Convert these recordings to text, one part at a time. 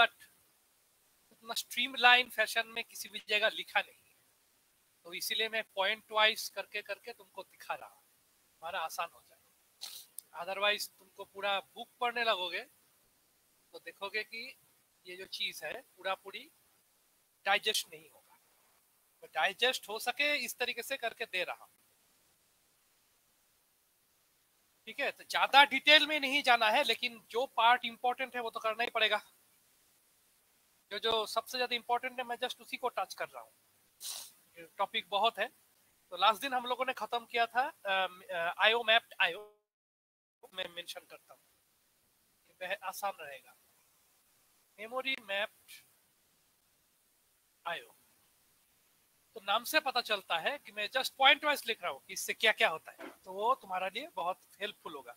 But उतना streamline fashion में किसी भी जगह लिखा नहीं है, तो इसीलिए मैं पॉइंट वाइज करके करके तुमको दिखा रहा हूँ, हमारा आसान हो जाए। अदरवाइज तुमको पूरा बुक पढ़ने लगोगे तो देखोगे कि ये जो चीज है पूरा पूरी डाइजेस्ट नहीं होगा। तो डाइजेस्ट हो सके इस तरीके से करके दे रहा हूँ, ठीक है। तो ज्यादा डिटेल में नहीं जाना है, लेकिन जो पार्ट इंपॉर्टेंट है वो तो करना ही पड़ेगा। जो जो सबसे ज्यादा इंपॉर्टेंट है मैं जस्ट उसी को टच कर रहा हूँ, टॉपिक बहुत है। तो लास्ट दिन हम लोगों ने खत्म किया था आईओ मैप्ड आईओ, मैं मेंशन करता हूँ, आसान रहेगा। मेमोरी मैप्ड आईओ, तो नाम से पता चलता है कि मैं जस्ट पॉइंट वाइज लिख रहा हूँ कि इससे क्या क्या होता है, तो वो तुम्हारे लिए बहुत हेल्पफुल होगा।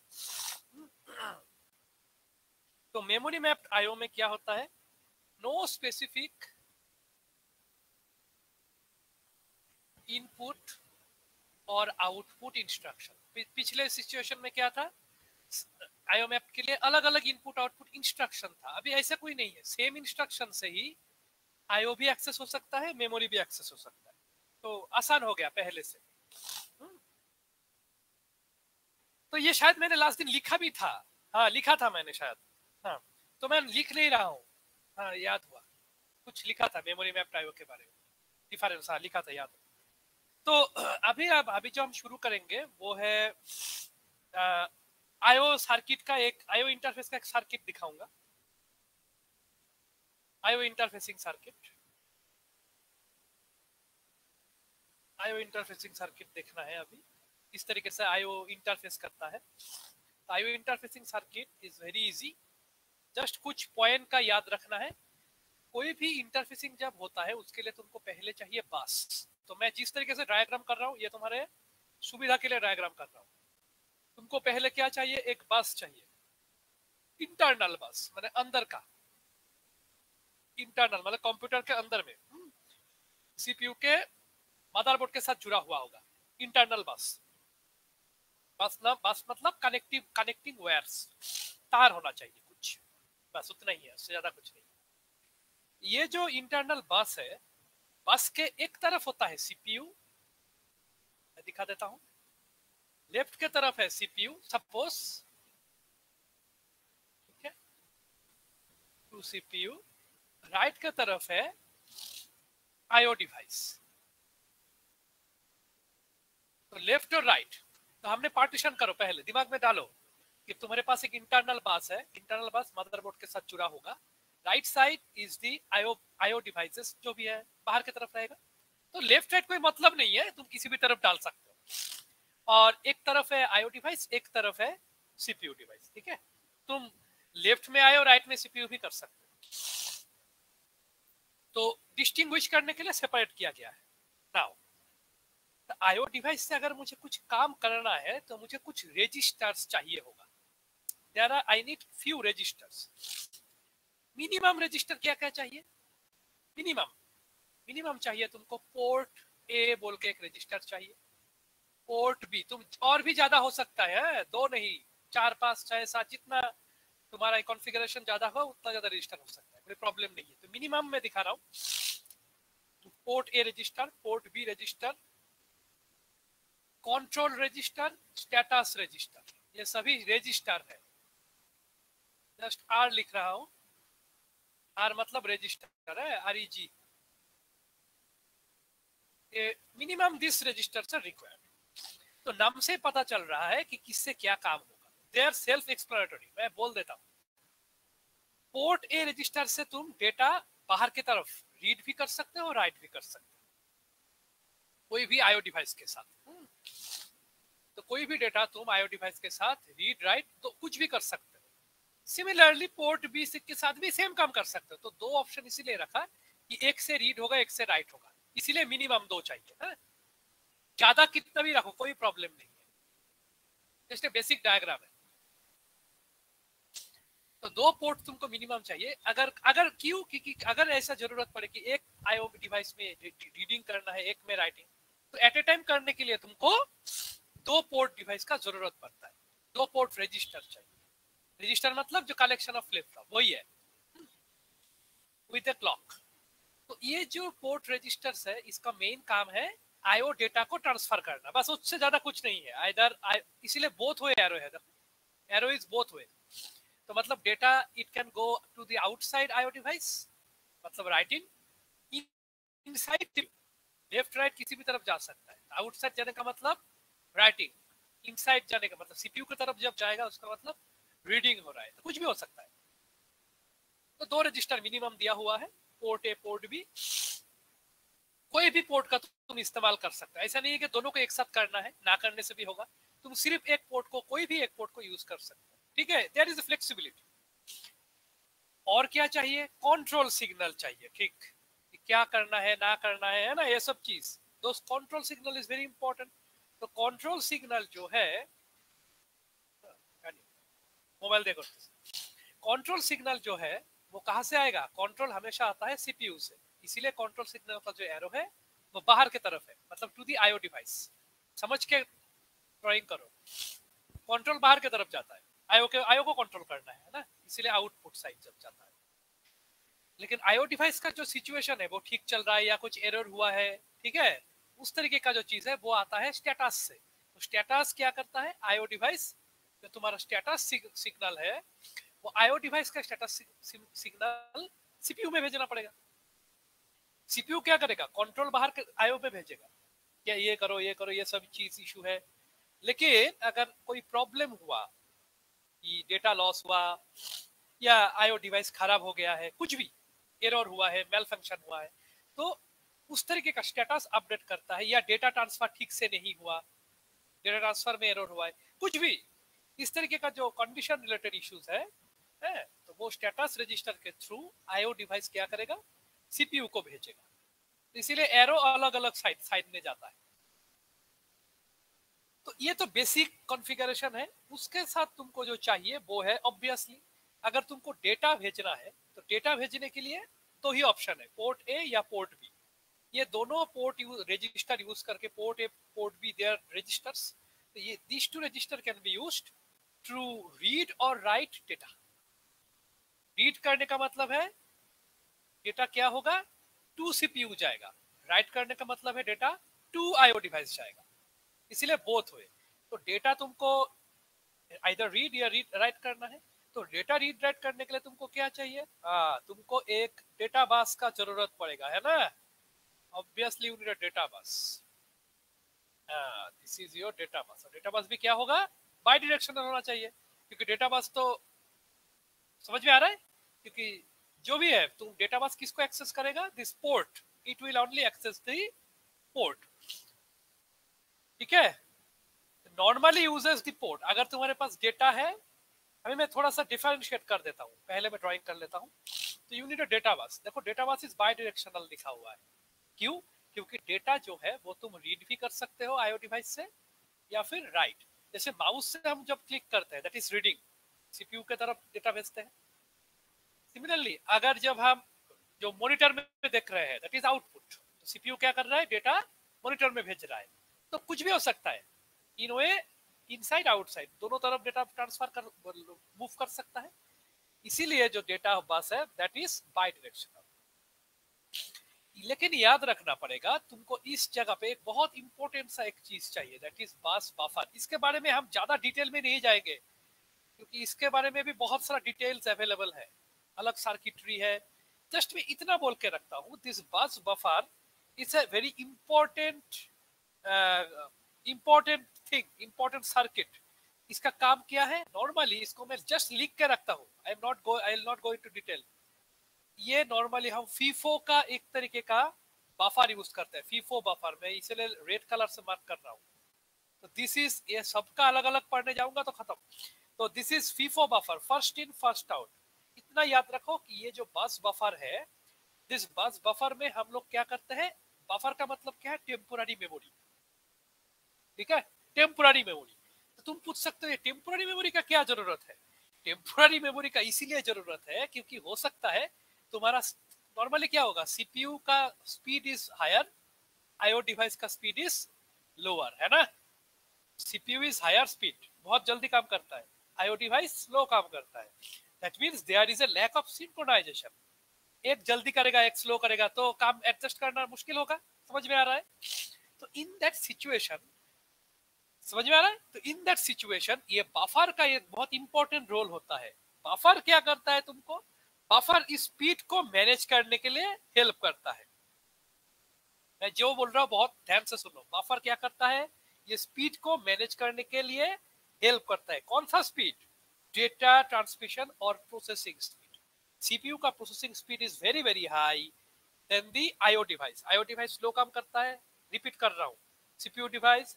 तो मेमोरी मैप्ड आईओ में क्या होता है, नो स्पेसिफिक इनपुट और आउटपुट इंस्ट्रक्शन। पिछले सिचुएशन में क्या था, आईओ मैप के लिए अलग अलग इनपुट आउटपुट इंस्ट्रक्शन था। अभी ऐसा कोई नहीं है, सेम इंस्ट्रक्शन से ही आईओ भी एक्सेस हो सकता है, मेमोरी भी एक्सेस हो सकता है, तो आसान हो गया पहले से। तो ये शायद मैंने लास्ट दिन लिखा भी था, हाँ लिखा था मैंने शायद, हाँ तो मैं लिख नहीं रहा हूँ, हाँ याद हुआ कुछ लिखा था मेमोरी मैप्ड आईओ के बारे में, डिफरेंस, हाँ लिखा था, याद है। तो अभी जो हम शुरू करेंगे वो है आईओ सर्किट का, एक आईओ इंटरफेस का एक सर्किट दिखाऊंगा, IO interfacing circuit. IO interfacing circuit देखना है अभी, इस तरीके से आईओ इंटरफेस करता है। IO interfacing circuit is very easy, just कुछ पॉइंट का याद रखना है। कोई भी इंटरफेसिंग जब होता है उसके लिए तुमको पहले चाहिए बस। तो मैं जिस तरीके से डायग्राम कर रहा हूँ ये तुम्हारे सुविधा के लिए डायग्राम कर रहा हूँ। तुमको पहले क्या चाहिए, एक बस चाहिए, इंटरनल बस मतलब अंदर का, इंटरनल मतलब कंप्यूटर के अंदर में सीपीयू के मदरबोर्ड के साथ जुड़ा हुआ होगा, इंटरनल बस। बस मतलब कनेक्टिंग वायर्स, तार होना चाहिए कुछ, बस उतना ही है, उससे ज्यादा कुछ नहीं। ये जो इंटरनल बस है, बस के एक तरफ होता है सीपीयू, मैं दिखा देता हूं, लेफ्ट के तरफ है सीपीयू सपोज, ठीक है, टू सीपीयू, राइट के तरफ है आईओ डिवाइस। तो लेफ्ट और राइट, तो हमने पार्टीशन करो, पहले दिमाग में डालो कि तुम्हारे पास एक इंटरनल बस है, इंटरनल बस मदरबोर्ड के साथ जुड़ा होगा, right side is the IO devices, जो भी है बाहर की तरफ रहेगा। तो लेफ्ट राइट कोई मतलब नहीं है, तुम किसी भी तरफ डाल सकते हो, और एक तरफ है आईओ डिवाइस, एक तरफ है सीपीयू डिवाइस, ठीक है। तुम लेफ्ट में आईओ, राइट में सीपीयू भी कर सकते हो, तो डिस्टिंग्विश करने के लिए सेपरेट किया गया है। नाउ आईओ डिवाइस से अगर मुझे कुछ काम करना है तो मुझे कुछ रजिस्टर्स चाहिए होगा, there are I need few registers. Minimum register क्या क्या चाहिए, मिनिमम चाहिए तुमको पोर्ट ए बोल के एक रजिस्टर चाहिए, पोर्ट बी, तुम और भी ज्यादा हो सकता है, दो नहीं 4 5 6 7, जितना तुम्हारा कॉन्फ़िगरेशन ज्यादा हो उतना ज्यादा रजिस्टर हो सकता है, कोई प्रॉब्लम नहीं है। तो मिनिमम में दिखा रहा हूँ, port A register, port B register, control register, status register, ये सभी रजिस्टर है। जस्ट आर लिख रहा हूं, आर मतलब रजिस्टर है, REG। Minimum this registers are required. तो नाम से पता चल रहा है कि किससे क्या काम होगा, दे आर सेल्फ एक्सप्लोरेटरी, मैं बोल देता हूं। पोर्ट ए रजिस्टर से तुम डेटा बाहर की तरफ रीड भी कर सकते हो, राइट भी कर सकते हो, कोई भी आईओ डिवाइस के साथ। तो कोई भी डेटा तुम आईओ डिवाइस के साथ रीड राइट तो कुछ भी कर सकते हो। सिमिलरली पोर्ट बी के साथ भी सेम काम कर सकते हो। तो दो ऑप्शन इसीलिए रखा कि एक से रीड होगा, एक से राइट होगा, इसीलिए मिनिमम 2 चाहिए है? ज्यादा कितना भी रखो कोई प्रॉब्लम नहीं है, जस्ट बेसिक डायग्राम है। तो 2 पोर्ट तुमको मिनिमम चाहिए। अगर क्यों, क्योंकि अगर ऐसा जरूरत पड़े कि एक आईओ डिवाइस में रीडिंग करना है, एक में राइटिंग, तो एट ए टाइम करने के लिए तुमको 2 पोर्ट डिवाइस का जरूरत पड़ता है, 2 पोर्ट रजिस्टर चाहिए। रजिस्टर मतलब जो कलेक्शन ऑफ फ्लिप फ्लॉप, वही है। ये जो पोर्ट रजिस्टर्स है इसका मेन काम है आईओ डेटा को ट्रांसफर करना, बस उससे ज्यादा कुछ नहीं है। आइदर इसीलिए बोथ वे एरो है, एरो इज बोथ वे। तो मतलब data it can go to the outside IO device, मतलब राइटिंग इनसाइड, लेफ्ट राइट किसी भी तरफ जा सकता है। आउटसाइड जाने का मतलब राइटिंग, इनसाइड जाने का मतलब सीपीयू की तरफ जब जाएगा उसका मतलब रीडिंग हो रहा है। तो कुछ भी हो सकता है। तो 2 रजिस्टर मिनिमम दिया हुआ है, पोर्ट ए पोर्ट बी। कोई भी पोर्ट का तुम इस्तेमाल कर सकते हो, ऐसा नहीं है कि दोनों को एक साथ करना है, ना करने से भी होगा। तुम सिर्फ एक पोर्ट को, कोई भी एक पोर्ट को यूज कर सकते हो, ठीक है। There is flexibility. और क्या चाहिए? कंट्रोल सिग्नल चाहिए, ठीक, क्या करना है ना करना है ना, ये सब चीज। दोस्त control signal is very important. तो कंट्रोल सिग्नल जो है, मोबाइल देखो, कंट्रोल सिग्नल जो है वो कहां से आएगा? कंट्रोल हमेशा आता है सीपीयू से, इसीलिए कंट्रोल सिग्नल का जो एरो है वो बाहर की तरफ है, मतलब टू दी आईओ डिवाइस। समझ के ड्राइंग करो, कंट्रोल बाहर की तरफ जाता है, आईओ को कंट्रोल करना है ना, इसीलिए आउटपुट साइड जब जाता है। लेकिन आईओ डिवाइस का जो सिचुएशन है वो ठीक चल रहा है या कुछ एरर हुआ है, ठीक है, उस तरीके का जो चीज है वो आता है स्टेटस से। तो स्टेटस क्या करता है? आईओ डिवाइस, जो तुम्हारा स्टेटस सिग्नल है वो आईओ डिवाइस का स्टेटस सिग्नल सीपीयू में भेजना पड़ेगा। सीपीयू क्या करेगा? कंट्रोल बाहर आईओ में भेजेगा, क्या ये करो ये करो, ये सब चीज इशू है। लेकिन अगर कोई प्रॉब्लम हुआ कि डेटा लॉस हुआ या आईओ डिवाइस खराब हो गया है, कुछ भी एरर हुआ है, मेल फंक्शन हुआ है, तो उस तरीके का स्टेटस अपडेट करता है। या डेटा ट्रांसफर ठीक से नहीं हुआ, डेटा ट्रांसफर में एरर हुआ है, कुछ भी इस तरीके का जो कंडीशन रिलेटेड इश्यूज है, तो वो स्टेटस रजिस्टर के थ्रू आईओ डिवाइस क्या करेगा? सीपीयू को भेजेगा। तो इसीलिए एरो अलग अलग साइड में जाता है। तो ये तो बेसिक कॉन्फ़िगरेशन है। उसके साथ तुमको जो चाहिए वो है ऑब्वियसली, अगर तुमको डेटा भेजना है तो डेटा भेजने के लिए दो ही ऑप्शन है, पोर्ट ए या पोर्ट बी। ये दोनों पोर्ट रजिस्टर यूज करके, port A port B there registers, तो ये these two register can be used to read और write data। रीड करने का मतलब है डेटा क्या होगा? टू सीपीयू जाएगा। राइट करने का मतलब है डेटा टू आईओ डिवाइस जाएगा। इसीलिए बोथ हुए। तो डेटा तुमको आइदर रीड या रीड राइट करना है। तो डेटा रीड राइट करने के लिए तुमको क्या चाहिए? तुमको एक डेटा बस का जरूरत पड़ेगा, है ना। Obviously you need a data bus. This is your data bus. Data bus भी क्या होगा? बाई डायरेक्शनल होना चाहिए, क्योंकि डेटा बस तो समझ में आ रहा है, क्योंकि जो भी है तुम डेटा बस किसको एक्सेस करेगा? This port, it will only access the port, ठीक है। Normally uses the port. अगर तुम्हारे पास डेटा है, अभी मैं थोड़ा सा डिफरेंशिएट कर देता हूँ, पहले मैं ड्राइंग कर लेता हूँ। तो you need a data bus. देखो data bus is by directional लिखा हुआ है, क्यों? क्योंकि डेटा जो है वो तुम रीड भी कर सकते हो आईओ डिवाइस से या फिर राइट। जैसे माउस से हम जब क्लिक करते हैं दैट इज रीडिंग, सीपीयू की तरफ डेटा भेजते हैं। सिमिलरली अगर जब हम जो मॉनिटर में देख रहे हैं दैट इज आउटपुट, तो सीपीयू क्या कर रहा है? डेटा मॉनिटर में भेज रहा है। तो कुछ भी हो सकता है, इन वे इनसाइड आउटसाइड दोनों तरफ डेटा ट्रांसफर कर, मूव कर सकता है। इसीलिए जो डेटा बस है दैट इज बाई डायरेक्शनल। लेकिन याद रखना पड़ेगा तुमको इस जगह पे एक बहुत इंपॉर्टेंट सा एक चीज चाहिए, दैट इज बस बफर। इसके बारे में हम ज्यादा डिटेल में नहीं जाएंगे, क्योंकि इसके बारे में भी बहुत सारा डिटेल्स अवेलेबल है, अलग सर्किटरी है। जस्ट मैं इतना बोल के रखता हूँ, दिस बस buffer is a very important important thing, important circuit. इसका काम क्या है? नॉर्मली इसको मैं जस्ट लिख के रखता हूँ, I will not go into detail. ये नॉर्मली हम फीफो का एक तरीके का बफर यूज करते हैं, फीफो बफर में, इसलिए रेड कलर से मार्क कर रहा हूँ। तो दिस इज, ये सबका अलग अलग पढ़ने जाऊंगा तो खत्म। तो this is FIFO buffer, first in first out. इतना याद रखो कि ये जो बस बफर है, दिस बस बफर में हम लोग क्या करते हैं? बफर का मतलब क्या है? टेम्पोररी मेमोरी, ठीक है, टेम्पोररी मेमोरी। तो तुम पूछ सकते हो ये टेम्पोररी मेमोरी का क्या जरूरत है? टेम्पोररी मेमोरी का इसीलिए जरूरत है क्योंकि हो सकता है तुम्हारा नॉर्मली क्या होगा, सीपीयू का speed is higher, IO device का स्पीड इज लोअर, है ना। सीपीयू इज हायर स्पीड, बहुत जल्दी काम करता है, आईओ डिवाइस स्लो काम करता है। That means there is a lack of synchronisation. एक जल्दी करेगा एक स्लो करेगा, तो काम एडजस्ट करना मुश्किल होगा। समझ में आ रहा है? तो इन दैट सिचुएशन, समझ में आ रहा है? तो इन दैट सिचुएशन ये बफर का एक बहुत इंपॉर्टेंट रोल होता है। बफर क्या करता है तुमको? बफर स्पीड को मैनेज करने के लिए हेल्प करता है। मैं जो बोल रहा हूँ बहुत ध्यान से सुनो। बफर क्या करता है? ये स्पीड को मैनेज करने के लिए हेल्प करता है। कौन सा स्पीड? डेटा ट्रांसमिशन और प्रोसेसिंग स्पीड। सीपीयू का processing speed is very very high than the IO device. IO device slow काम करता है। रिपीट कर रहा हूँ, सीपीयू डिवाइस,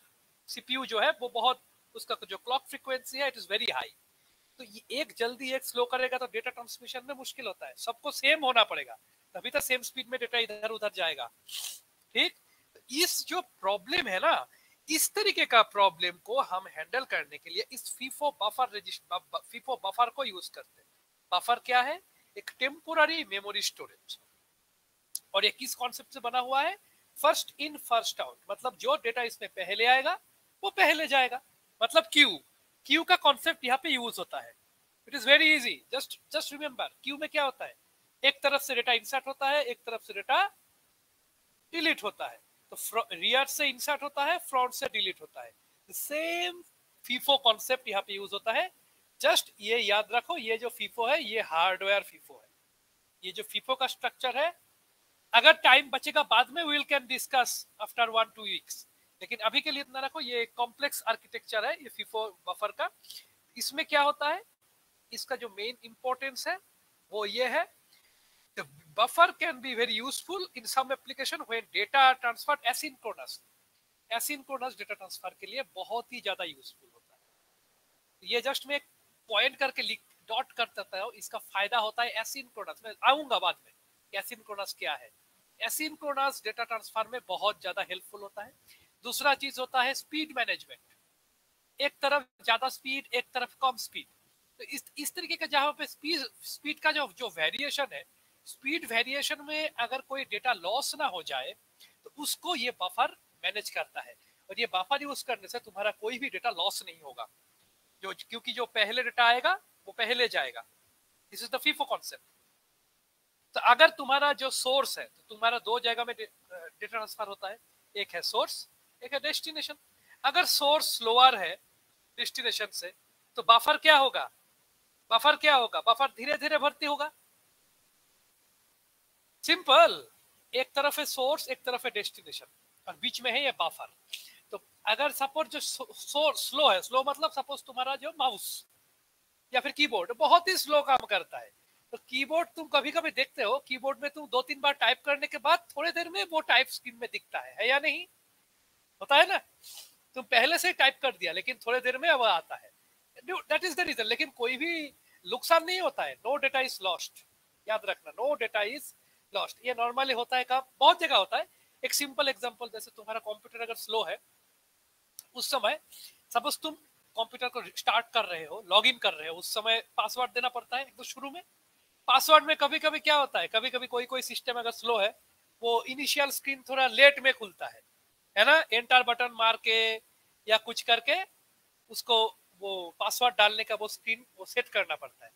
सीपीयू जो है वो बहुत, उसका जो क्लॉक फ्रीक्वेंसी है इट इज वेरी हाई। तो ये एक जल्दी एक स्लो करेगा तो डेटा ट्रांसमिशन में मुश्किल होता है। सबको सेम होना पड़ेगा, तभी तो सेम स्पीड में डेटा इधर उधर जाएगा। ठीक? इस जो प्रॉब्लम है ना, इस तरीके का प्रॉब्लम को हम हैंडल करने के लिए इस FIFO buffer register, FIFO buffer को यूज करते हैं। बफर क्या है? एक टेम्पोररी मेमोरी स्टोरेज। और ये किस कॉन्सेप्ट से बना हुआ है? First in first out. मतलब जो डेटा इसमें पहले आएगा वो पहले जाएगा। मतलब क्यू का कॉन्सेप्ट यहाँ पे यूज होता है। It is very easy, just remember Q में क्या होता है? एक तरफ से डेटा इंसर्ट होता है, एक तरफ से डेटा डिलीट होता है। तो रियर से इंसर्ट होता है, फ्रंट से डिलीट होता है। सेम फीफो कॉन्सेप्ट यहाँ पे यूज होता है। जस्ट ये याद रखो, ये जो फीफो है ये हार्डवेयर फीफो है। ये जो फीफो का स्ट्रक्चर है, अगर टाइम बचेगा बाद में will can discuss after 1-2 weeks, लेकिन अभी के लिए इतना रखो। ये कॉम्प्लेक्स आर्किटेक्चर है ये फीफो बफर का। इसमें क्या होता है? इसका जो मेन इंपॉर्टेंस है वो ये है, the buffer can be very useful in some application when data transfer asynchronous। asynchronous data transfer के लिए बहुत ही ज्यादा यूजफुल होता है। ये जस्ट मैं एक पॉइंट करके लिख डॉट कर देता हूँ। इसका फायदा होता है एसिंक्रोनस, मैं आऊंगा बाद में एसिंक्रोनस क्या है। एसिंक्रोनस डेटा ट्रांसफर में बहुत ज्यादा हेल्पफुल होता है। दूसरा चीज होता है स्पीड मैनेजमेंट। एक तरफ ज्यादा स्पीड, एक तरफ कम स्पीड। तो इस तरीके का जहां पे स्पीड का जो वेरिएशन है, स्पीड वेरिएशन में अगर कोई डेटा लॉस ना हो जाए तो उसको ये बफर मैनेज करता है। और ये बफर यूज करने से तुम्हारा कोई भी डेटा लॉस नहीं होगा, जो क्योंकि जो पहले डेटा आएगा वो पहले जाएगा। This is the FIFO concept. तो अगर तुम्हारा जो सोर्स है, तो तुम्हारा दो जगह में डेटा ट्रांसफर होता है। एक है सोर्स, एक है डेस्टिनेशन। अगर सोर्स स्लोअर है डेस्टिनेशन से, तो बफर क्या होगा? बफर क्या होगा? बफर धीरे धीरे भर्ती होगा। सिंपल। एक तरफ है सोर्स, एक तरफ है डेस्टिनेशन, और बीच में है ये बफर। तो अगर सपोज जो सोर्स स्लो है, स्लो मतलब सपोज तुम्हारा जो माउस या फिर कीबोर्ड बहुत ही स्लो काम करता है, तो कीबोर्ड तुम कभी कभी देखते हो, कीबोर्ड में तुम 2-3 बार टाइप करने के बाद थोड़ी देर में वो टाइप स्क्रीन में दिखता है या नहीं? होता है ना? तुम पहले से टाइप कर दिया लेकिन थोड़ी देर में अब आता है। That is the reason. लेकिन कोई भी नुकसान नहीं होता है। No data is lost. याद रखना, नो डेटा इज लॉस्ट। ये नॉर्मली होता है, काम बहुत जगह होता है। एक सिंपल एग्जांपल, जैसे तुम्हारा कंप्यूटर अगर स्लो है, उस समय सपोज तुम कंप्यूटर को स्टार्ट कर रहे हो, लॉगिन कर रहे हो, उस समय पासवर्ड देना पड़ता है तो शुरू में। पासवर्ड में कभी कभी क्या होता है, कभी कभी कोई कोई सिस्टम अगर स्लो है, वो इनिशियल स्क्रीन थोड़ा लेट में खुलता है ना? एंटर बटन मार के या कुछ करके उसको वो पासवर्ड डालने का वो स्क्रीन वो सेट करना पड़ता है।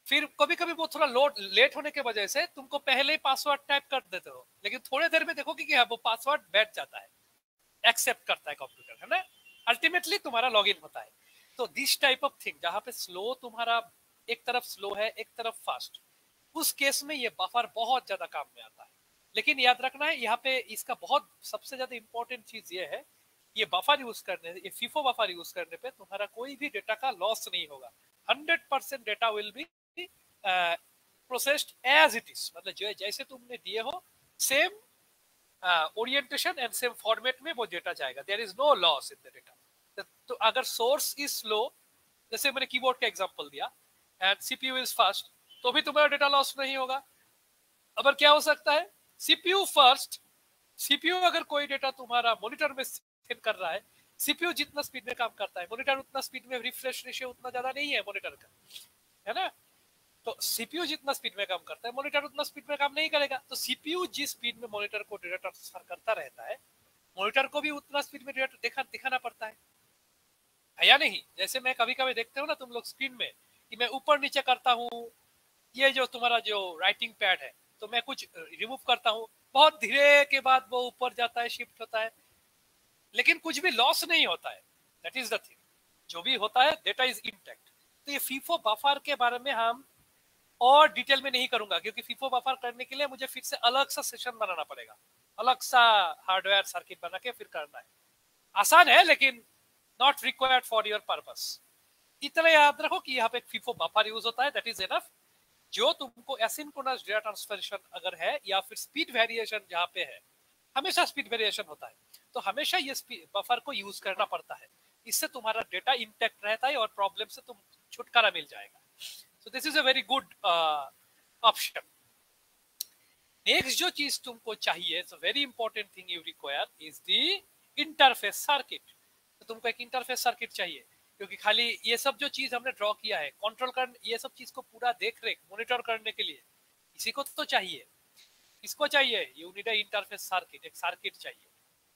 फिर कभी कभी वो थोड़ा लोड लेट होने की वजह से तुमको पहले ही पासवर्ड टाइप कर देते हो, लेकिन थोड़ी देर में देखोगे कि वो पासवर्ड बैठ जाता है, एक्सेप्ट करता है कंप्यूटर, है ना? अल्टीमेटली तुम्हारा लॉगिन होता है। तो दिस टाइप ऑफ थिंग, जहां पे स्लो तुम्हारा एक तरफ स्लो है एक तरफ फास्ट, उस केस में ये बफर बहुत ज्यादा काम में आता है। लेकिन याद रखना है यहाँ पे इसका बहुत सबसे ज्यादा इंपॉर्टेंट चीज ये है, ये बफर यूज करने, ये फीफो बफर यूज करने पे तुम्हारा कोई भी डेटा का लॉस नहीं होगा। 100% data will be processed as it is. मतलब जो जैसे तुमने दिए हो same orientation and same format में वो डेटा जाएगा। There is no loss in the data. तो अगर सोर्स इज स्लो, जैसे मैंने कीबोर्ड का एग्जांपल दिया, एंड सीपीयू इज फास्ट, तो भी तुम्हारा डेटा लॉस नहीं होगा। अब क्या हो सकता है? सीपीयू फर्स्ट, सीपीयू अगर कोई डेटा तुम्हारा मॉनिटर में सेंड कर रहा है, सीपीयू जितना स्पीड में काम करता है, मॉनिटर उतना स्पीड में, रिफ्रेश रेशियो उतना ज्यादा नहीं है मॉनिटर का, है ना? तो सीपीयू जितना स्पीड में काम करता है, मॉनिटर उतना स्पीड में काम नहीं करेगा। तो सीपीयू जिस स्पीड में मॉनिटर को डेटा ट्रांसफर करता रहता है, मॉनिटर को भी उतना स्पीड में डेटा दिखाना पड़ता है या नहीं? जैसे मैं कभी कभी देखते हो ना तुम लोग स्क्रीन में कि मैं ऊपर नीचे करता हूँ, ये जो तुम्हारा जो राइटिंग पैड है, तो मैं कुछ रिमूव करता हूँ, बहुत धीरे के बाद वो ऊपर जाता है, शिफ्ट होता है, लेकिन कुछ भी लॉस नहीं होता है। दैट इज द थिंग, जो भी होता है डेटा इज इंटैक्ट। तो ये फीफो बफर के बारे में हम और डिटेल में नहीं करूंगा, क्योंकि फीफो बफर करने के लिए मुझे फिर से अलग सा सेशन बनाना पड़ेगा, अलग सा हार्डवेयर सर्किट बना के फिर करना है। आसान है लेकिन not required for your purpose. इतना याद रखो कि यहाँ पे फीफो बफर यूज होता है, दैट इज एनफ। जो तुमको एसिंक्रोनस डेटा ट्रांसफरेशन अगर है या फिर स्पीड वेरिएशन जहाँ पे है, हमेशा स्पीड वेरिएशन होता है, तो हमेशा ये बफर को यूज करना पड़ता है। इससे तुम्हारा डेटा इंटैक्ट रहता है और प्रॉब्लम से तुम छुटकारा मिल जाएगा। सो this is a very good option. Next जो चीज तुमको चाहिए, so very important thing you require is the interface circuit. तो तुमको एक इंटरफेस सर्किट चाहिए, क्योंकि खाली ये सब जो चीज हमने ड्रॉ किया है, कंट्रोल कर ये सब चीज को पूरा देख रेख मॉनिटर करने के लिए इसी को तो चाहिए। किसको चाहिए? You need a interface circuit, एक सर्किट चाहिए।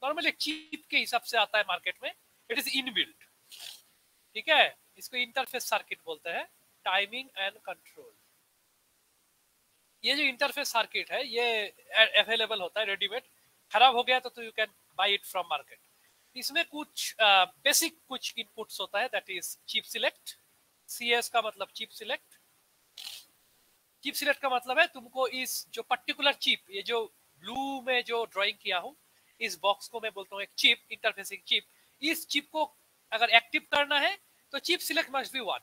नॉर्मल एक चिप के हिसाब से आता है मार्केट में, इट इज इनबिल्ट, ठीक है। इसको इंटरफेस सर्किट बोलते हैं, टाइमिंग एंड कंट्रोल। ये जो इंटरफेस सर्किट है ये अवेलेबल होता है रेडीमेड, खराब हो गया तो you can buy it from market. इसमें कुछ बेसिक कुछ इनपुट्स होता है, that is chip select. CS का मतलब चिप सिलेक्ट। चिप सिलेक्ट का मतलब है तुमको इस जो पर्टिकुलर चिप, ये जो ब्लू में जो ड्राइंग किया हूं, इस बॉक्स को मैं बोलता हूँ एक चिप, इंटरफेसिंग चिप। इस चिप को अगर एक्टिव करना है तो chip select must be 1।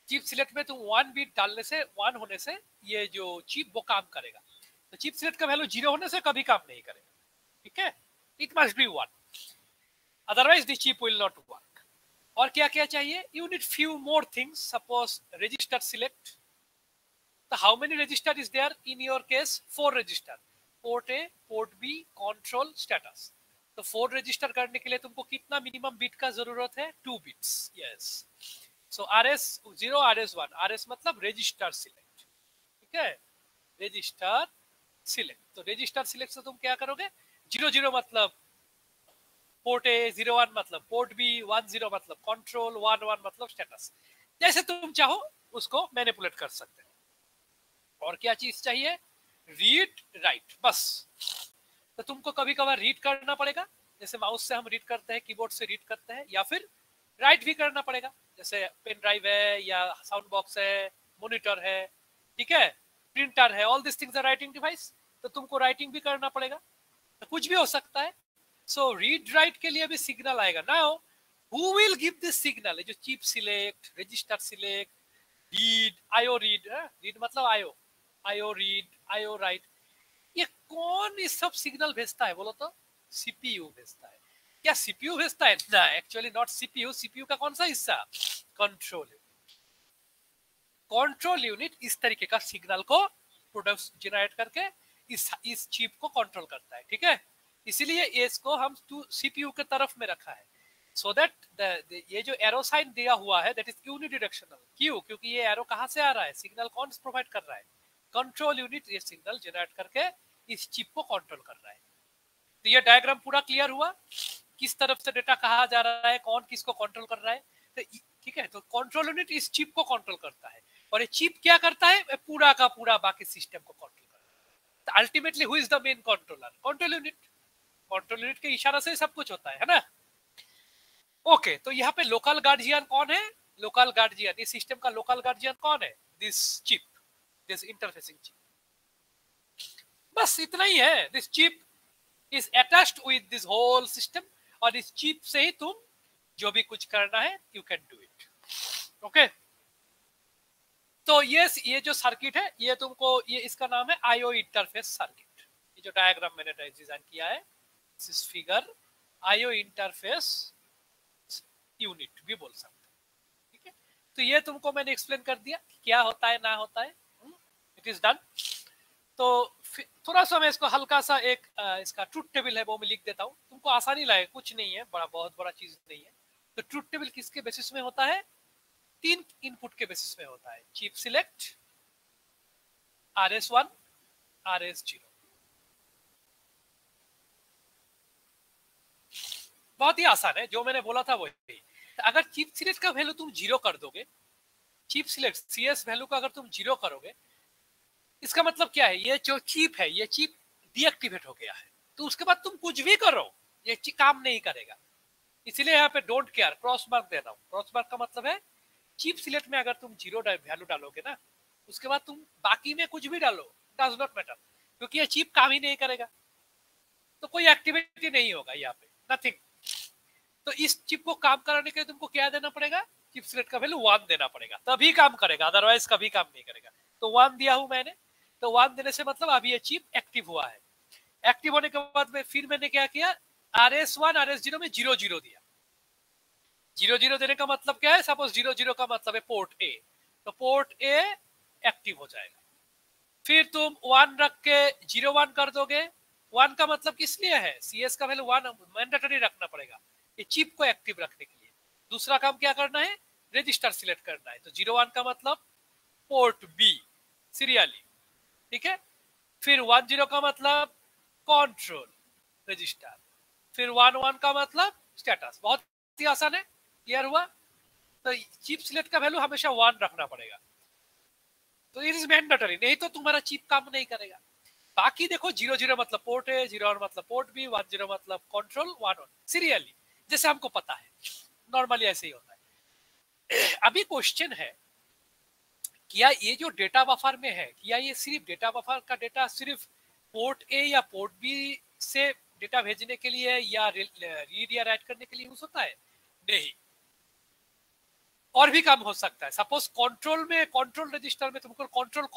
Chip select में तुम 1 बिट डालने से, 1 होने से ये जो चिप वो काम करेगा। तो चिप सिलेक्ट का वैल्यू 0 होने से कभी काम नहीं करेगा, ठीक है। It must be 1, otherwise the chip will not work. और क्या क्या चाहिए? You need few more things, suppose register select. तो how many register is there in your case? 4 register, port A, port B, control, status. तो 4 register करने के लिए तुमको कितना मिनिमम बिट का जरूरत है? 2 बिट्स, यस। सो RS0, RS1, RS मतलब रजिस्टर सिलेक्ट, ठीक है, रजिस्टर सिलेक्ट। तो रजिस्टर सिलेक्ट से तुम क्या करोगे? 00 मतलब पोर्ट ए, 01 मतलब पोर्ट बी, 10 मतलब कंट्रोल, 11 मतलब स्टेटस। जैसे तुम चाहो उसको मैनिपुलेट कर सकते हो। और क्या चीज चाहिए? रीड राइट, बस। तो तुमको कभी कभार रीड करना पड़ेगा, जैसे माउस से हम रीड करते हैं, कीबोर्ड से रीड करते हैं, या फिर राइट भी करना पड़ेगा, जैसे पेन ड्राइव है या साउंड बॉक्स है, मॉनिटर है, ठीक है, प्रिंटर है, all this things are writing device. तो तुमको राइटिंग भी करना पड़ेगा, तो कुछ भी हो सकता है। सो रीड राइट के लिए भी सिग्नल आएगा। Now who will give this signal? जो chip select, register select, read, IO read, read मतलब IO, IO read, IO write, ये कौन इस सब सिग्नल भेजता है बोलो तो? सीपीयू भेजता है। क्या सीपीयू भेजता है? ना, एक्चुअली नॉट सीपीयू। सीपीयू का कौन सा हिस्सा? Control unit. कंट्रोल यूनिट इस तरीके का सिग्नल को प्रोडक्ट जनरेट करके इस चिप को कंट्रोल करता है, ठीक है। इसीलिए इसको हम सीपीयू के तरफ में रखा है, सो दैट ये जो एरो साइन दिया हुआ है दैट इज यूनिडायरेक्शनल। क्यों? क्योंकि ये एरो कहां से आ रहा है? सिग्नल कौन प्रोवाइड कर रहा है? कंट्रोल यूनिट ये सिग्नल जनरेट करके इस चिप को कंट्रोल कर रहा है। तो ये डायग्राम पूरा क्लियर हुआ, किस तरफ से डेटा कहा जा रहा है, कौन किसको कंट्रोल कर रहा है। तो ठीक है, तो कंट्रोल यूनिट इस चिप को कंट्रोल करता है, और ये चिप क्या करता है? पूरा का पूरा बाकी सिस्टम को कंट्रोल करता है। तो ultimately who is the main controller? Control unit. Control unit के इशारा से सब कुछ होता है ना। ओके, तो यहाँ पे लोकल गार्जियन कौन है? लोकल गार्जियन, इस सिस्टम का लोकल गार्जियन कौन है? This chip, this interfacing chip. बस इतना ही है। This chip is attached with this whole system, और इस चिप से ही तुम जो भी कुछ करना है you can do it. Okay, तो ये जो सर्किट है ये तुमको, ये इसका नाम है आईओ इंटरफेस सर्किट। ये जो डायग्राम मैंने डिजाइन किया है, this is figure IO interface unit भी बोल सकते हैं, ठीक है। तो ये तुमको मैंने एक्सप्लेन कर दिया क्या होता है ना होता है, इट इज डन। तो थोड़ा सा मैं इसको हल्का सा एक इसका ट्रुथ टेबल है वो मैं लिख देता हूँ, तुमको आसानी लगे, कुछ नहीं है, बहुत बड़ा चीज नहीं है। तो ट्रुथ टेबल किसके बेसिस में होता है? 3 इनपुट के बेसिस में होता है, चिप सिलेक्ट, RS1, RS0। बहुत ही आसान है, जो मैंने बोला था वही। तो अगर चिप सिलेक्ट का वैल्यू तुम 0 कर दोगे, चिप सिलेक्ट CS वैल्यू का अगर तुम 0 करोगे, इसका मतलब क्या है, ये जो चिप है ये चिप डीएक्टिवेट हो गया है, तो उसके बाद तुम कुछ भी करो ये काम नहीं करेगा। इसीलिए यहाँ पे डोंट केयर क्रॉस मार्क दे रहा हूँ। क्रॉस मार्क का मतलब है चिप सिलेक्ट में अगर तुम जीरो वैल्यू डालोगे ना, उसके बाद तुम बाकी में कुछ भी डालो, डज नॉट मैटर, क्योंकि ये चिप काम ही नहीं करेगा, तो कोई एक्टिविटी नहीं होगा यहाँ पे, नथिंग। तो इस चिप को काम कराने के लिए तुमको क्या देना पड़ेगा, चिप सिलेक्ट का वैल्यू 1 देना पड़ेगा, तभी काम करेगा, अदरवाइज कभी काम नहीं करेगा। तो 1 दिया हूं मैंने, तो 1 देने से मतलब अभी ये चिप एक्टिव हुआ है। एक्टिव होने के बाद में फिर मैंने क्या किया, RS1 RS0 में 0 दिया। 0 देने का मतलब क्या है, सपोज 0 का मतलब है पोर्ट ए, तो पोर्ट ए एक्टिव हो जाएगा। फिर तुम 1 रख के 0 1 कर दोगे। 1 का मतलब किस लिए है, CS का वैल्यू 1 मैंडेटरी रखना पड़ेगा ये चिप को एक्टिव रखने के लिए। दूसरा काम क्या करना है, रजिस्टर सिलेक्ट करना है, तो 0 1 का मतलब पोर्ट बी सीरियली, ठीक है। फिर 1 0 का मतलब कंट्रोल रजिस्टर, फिर 1 1 का मतलब स्टेटस। बहुत ही आसान है, क्लियर हुआ। तो चिप सिलेक्ट का वैल्यू हमेशा 1 रखना पड़ेगा, तो इट इज मैंडेटरी, नहीं तो तुम्हारा चिप काम नहीं करेगा। बाकी देखो 0 मतलब पोर्ट है, 0 1 मतलब पोर्ट बी, 1 0 मतलब कंट्रोल, 1 1 सीरियली, जैसे हमको पता है नॉर्मली ऐसे ही होता है। अभी क्वेश्चन है, क्या ये जो डेटा बफर में है, क्या ये सिर्फ डेटा बफर का डेटा सिर्फ पोर्ट ए या पोर्ट बी से डेटा भेजने के लिए या रीड या राइट करने के लिए यूज होता है? नहीं, और भी काम हो सकता है। सपोज कंट्रोल में, कंट्रोल रजिस्टर में तुमको कंट्रोल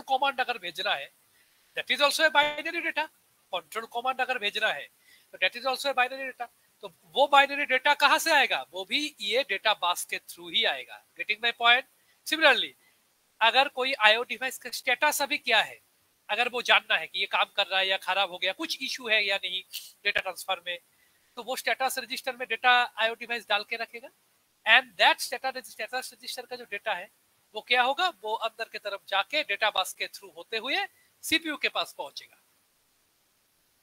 कमांड अगर भेजना है, that is also a binary data. Control command अगर भेजना है तो that is also a binary data. तो वो बाइनरी डेटा कहां से आएगा, वो भी ये डेटा बस के थ्रू ही आएगा। Getting my point. सिमिलरली अगर कोई आईओ डिवाइस का स्टेटस अभी क्या है, अगर वो जानना है कि ये काम कर रहा है या खराब हो गया, कुछ इशू है या नहीं डेटा ट्रांसफर में, तो वो स्टेटस रजिस्टर में डेटा आईओ डिवाइस डाल के रखेगा, एंड दैट स्टेटस रजिस्टर का जो डेटा है वो क्या होगा, वो अंदर के तरफ जाके डेटा बस के थ्रू होते हुए सीपीयू के पास पहुंचेगा।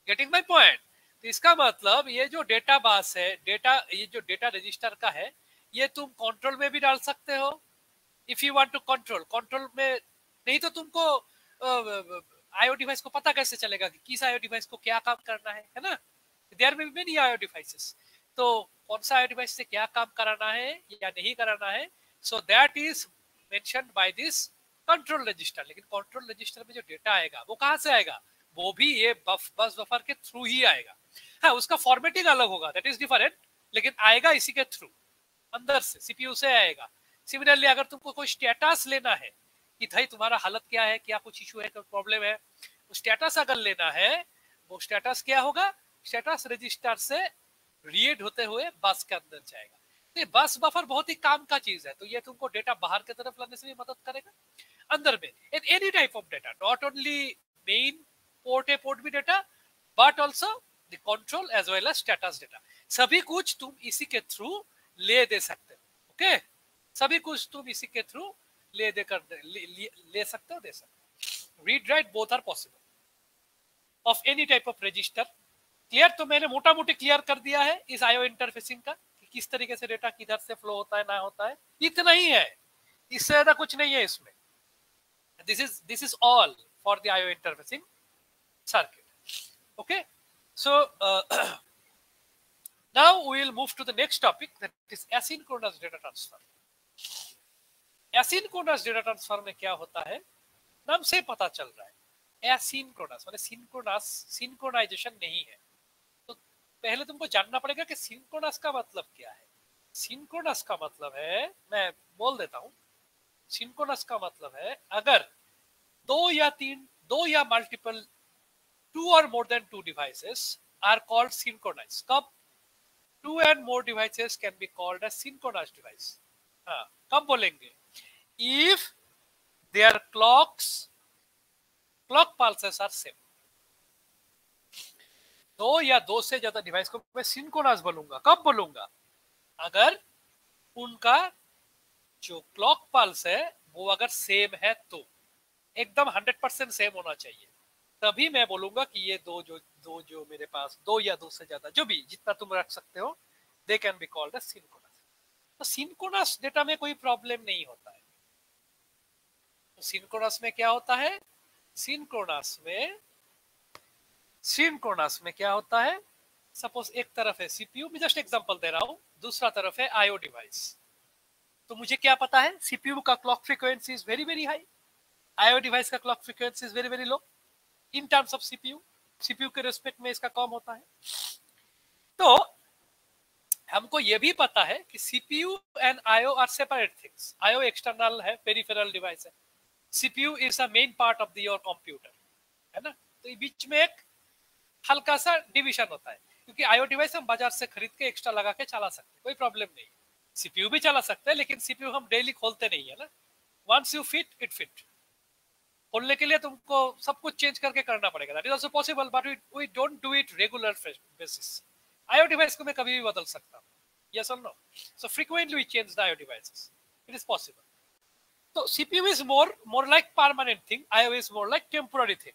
Getting my point. तो इसका मतलब ये जो डेटा बस है, डेटा, ये जो डेटा रजिस्टर का है, ये तुम कंट्रोल में भी डाल सकते हो if you want to control में। नहीं तो तुमको आईओ डिवाइस को पता कैसे चलेगा कि किस आईओ डिवाइस को क्या काम करना है ना। There will be many IO devices, तो कौन सा आईओ डिवाइस से क्या काम कराना है या नहीं कराना है, so that is mentioned by this control register. लेकिन कंट्रोल रजिस्टर में जो डेटा आएगा वो कहां से आएगा, वो भी ये बस बफर के थ्रू ही आएगा। हाँ, उसका फॉर्मेटिंग अलग होगा, दैट इज डिफरेंट, लेकिन आएगा इसी के थ्रू, अंदर से सीपीयू से आएगा। सिमिलरली अगर तुमको कोई स्टेटस लेना है कि भाई तुम्हारा हालत क्या है, क्या कुछ इशू है, कोई प्रॉब्लम है, स्टेटस अगर लेना है, वो स्टेटस क्या होगा, स्टेटस रजिस्टर से रीड होते हुए बस के अंदर जाएगा। तो बस बफर बहुत ही काम का चीज है, तो ये तुमको डेटा बाहर की तरफ लाने से भी मदद करेगा अंदर में, any type of data, not only main port है पोर्ट भी data, but also the control as well as status data, सभी कुछ तुम इसी के थ्रू ले दे सकते हो। ओके, सभी कुछ तुम इसी के थ्रू ले सकते हो, दे सकते हो। Read write both are possible of any type of register. Clear? तो मैंने मोटा मोटी क्लियर कर दिया है इस आईओ इंटरफेसिंग का कि किस तरीके से डेटा किधर से फ्लो होता है, ना होता है, इतना ही है, इससे ज्यादा कुछ नहीं है इसमें। This is all for the IO interfacing circuit. Okay, so now we will move to the next topic, that is asynchronous data transfer. asynchronous data transfer में क्या होता है, नाम से पता चल रहा है, asynchronous माने सिंक्रोनस, सिंक्रोनाइजेशन नहीं है। तो पहले तुमको जानना पड़ेगा कि सिंक्रोनस का मतलब क्या है। सिंक्रोनस का मतलब है, मैं बोल देता हूं, सिंक्रोनस का मतलब है अगर दो या multiple, two or more than two devices are called synchronized. कब? Two and more devices can be called as synchronized device. हाँ, कब बोलेंगे? If their clock pulses are same. दो या दो से ज्यादा डिवाइस को मैं सिंक्रोनस बोलूंगा। कब बोलूंगा? अगर उनका जो क्लॉक पल्स है वो अगर सेम है, तो एकदम 100% सेम होना चाहिए, तभी मैं बोलूंगा कि ये दो जो मेरे पास, दो या दो से ज्यादा, जो भी जितना तुम रख सकते हो, they can be called as synchronous. तो सिंक्रोनस डेटा में कोई प्रॉब्लम नहीं होता है। तो सिंक्रोनस में क्या होता है, सिंक्रोनस में क्या होता है, सपोज एक तरफ है सीपीयू, मैं जस्ट एग्जांपल दे रहा हूं, दूसरा तरफ है आईओ डिवाइस। तो मुझे क्या पता है, सीपीयू का clock frequency is very very high, IO device का clock frequency is very very low in terms of CPU के रेस्पेक्ट में इसका कम होता है। तो हमको यह भी पता है कि CPU and IO are separate things. IO external है, पेरिफेरल डिवाइस है, CPU is a main part of your computer, है ना। तो बीच में एक हल्का सा डिवीजन होता है, क्योंकि आईओ डिवाइस हम बाजार से खरीद के एक्स्ट्रा लगा के चला सकते हैं, कोई प्रॉब्लम नहीं। सीपीयू भी चला सकते हैं, लेकिन सीपीयू हम डेली खोलते नहीं है ना, once you fit it fit. खोलने के लिए तुमको सब कुछ चेंज करके करना पड़ेगा, that is also possible, but we don't do it regular basis. IO device को मैं कभी भी बदल सकता हूँ, यस और no. So frequently we change the IO devices, it is possible. तो CPU is more like permanent thing, IO is more like temporary thing.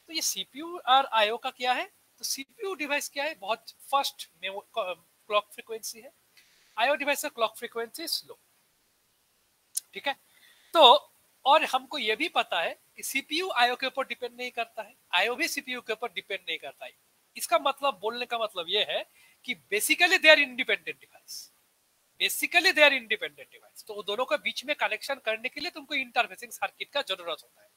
तो ये सीपीयू और आईओ का क्या है, तो सीपीयू डिवाइस क्या है, बहुत फास्ट क्लॉक फ्रीक्वेंसी है, आईओ डिवाइस का क्लॉक फ्रीक्वेंसी स्लो, ठीक है। तो और हमको यह भी पता है कि सीपीयू आईओ के ऊपर डिपेंड नहीं करता है, आईओ भी सीपीयू के ऊपर डिपेंड नहीं करता है। इसका मतलब, बोलने का मतलब यह है कि basically they are independent device, basically they are independent device. तो दोनों के बीच में कनेक्शन करने के लिए तुमको इंटरफेसिंग सर्किट का जरूरत होता है,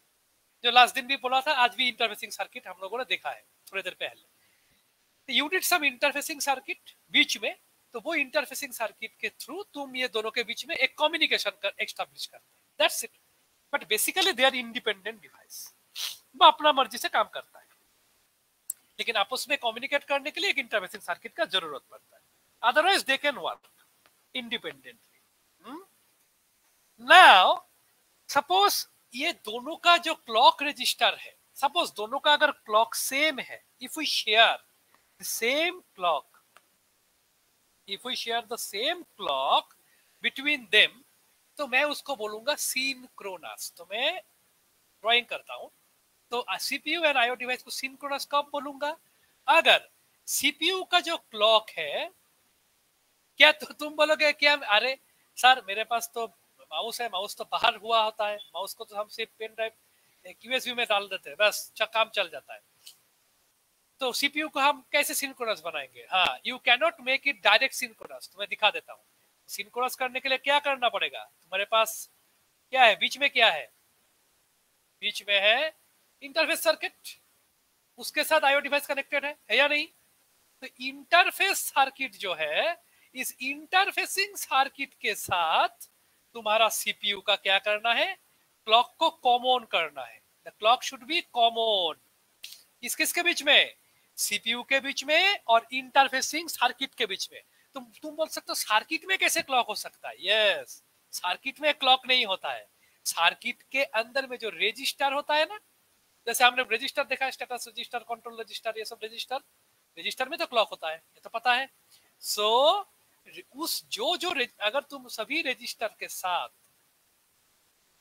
जो लास्ट दिन भी बोला था, आज भी इंटरफेसिंग सर्किट हम लोगों ने देखा है थोड़ी देर पहले। You need some interfacing circuit बीच में, तो वो इंटरफेसिंग सर्किट के थ्रू तुम ये दोनों के बीच में एक कम्युनिकेशन एस्टैब्लिश करते हैं, that's it. But basically they are independent device, वो अपना मर्जी से काम करता है, लेकिन आपस में कम्युनिकेट करने के लिए एक इंटरफेसिंग सर्किट का जरूरत पड़ता है, otherwise they can work independently. Now suppose ये दोनों का जो क्लॉक रजिस्टर है, सपोज दोनों का अगर क्लॉक सेम है, if we share the same clock, if we share the same clock between them, तो मैं उसको बोलूंगा सिंक्रोनस। तो मैं ड्राइंग करता हूं, तो सीपीयू एंड आईओ डिवाइस को सिंक्रोनस कब बोलूंगा, अगर सीपीयू का जो क्लॉक है, क्या तुम बोलोगे क्या, अरे सर मेरे पास तो माउस है, माउस तो बाहर हुआ होता है, माउस को तो हम सिर्फ पेन ड्राइव यूएसबी में डाल देते हैं, बस काम चल जाता है। तो सीपीयू को हम कैसे सिंक्रोनस बनाएंगे, हाँ, you can not make it direct synchronous. तो मैं दिखा देता हूँ। सिंक्रोनस करने के लिए क्या करना पड़ेगा, तुम्हारे पास क्या है, बीच में क्या है, बीच में है इंटरफेस सर्किट, उसके साथ आईओ डिवाइस कनेक्टेड है या नहीं। तो इंटरफेस सर्किट जो है, इस इंटरफेसिंग सर्किट के साथ तुम्हारा सीपीयू का क्या करना है, क्लॉक को कॉमन करना है। The clock should be common, किसके बीच में, सीपीयू के बीच में और इंटरफेसिंग सर्किट के बीच में। तुम बोल सकते हो सर्किट में कैसे क्लॉक हो सकता है, यस, सर्किट में क्लॉक नहीं होता है, सर्किट के अंदर में जो रजिस्टर होता है ना, जैसे हमने रजिस्टर देखा है, स्टेटस रजिस्टर, कंट्रोल रजिस्टर, ये सब रजिस्टर में तो क्लॉक होता है, ये तो पता है। सो उस जो अगर तुम सभी रजिस्टर के साथ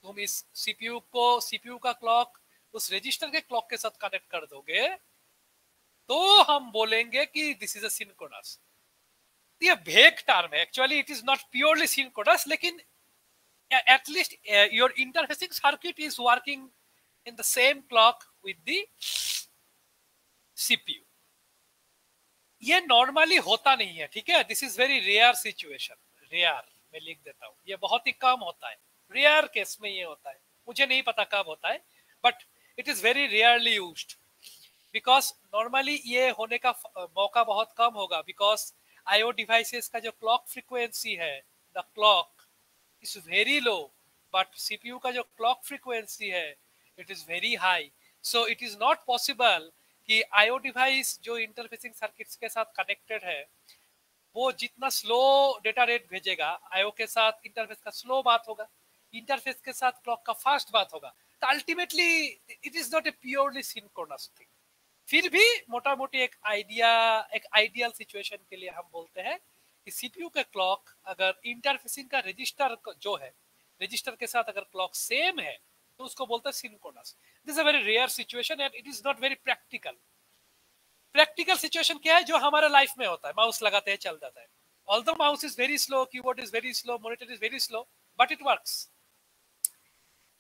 तुम इस सीपीयू का क्लॉक उस रजिस्टर के क्लॉक के साथ कनेक्ट कर दोगे, तो हम बोलेंगे कि दिस इज अ सिंक्रोनस। ये भेग टर्म है, actually it is not purely synchronous, लेकिन at least your interfacing circuit is working in the same clock with the CPU. ये नॉर्मली होता नहीं है, ठीक है, this is very rare situation, rare मैं लिख देता हूँ, ये बहुत ही कम होता है, रेयर केस में ये होता है, मुझे नहीं पता कब होता है, but it is very rarely used, because normally ये होने का मौका बहुत कम होगा, बिकॉज आईओ डिवाइसेस का जो क्लॉक फ्रीक्वेंसी है, the clock is very low, but CPU का जो clock frequency है it is very high, so it is not possible कि IO device जो interfacing circuits के साथ connected है वो जितना स्लो डेटा रेट भेजेगा, IO के साथ इंटरफेस का स्लो बात होगा, इंटरफेस के साथ क्लॉक का फास्ट बात होगा, तो ultimately it is not A purely synchronous thing. फिर भी मोटा मोटी एक आइडियल सिचुएशन के लिए हम बोलते हैं कि सीपीयू का क्लॉक अगर इंटरफेसिंग का रजिस्टर जो है, रजिस्टर के साथ अगर क्लॉक सेम है, तो उसको बोलते हैं synchronous. This is a very rare situation and it is not very practical. Practical situation क्या है, जो हमारे लाइफ में होता है, माउस लगाते हैं चल जाता है, although mouse is very slow, keyboard is very slow, monitor is very slow, but it works.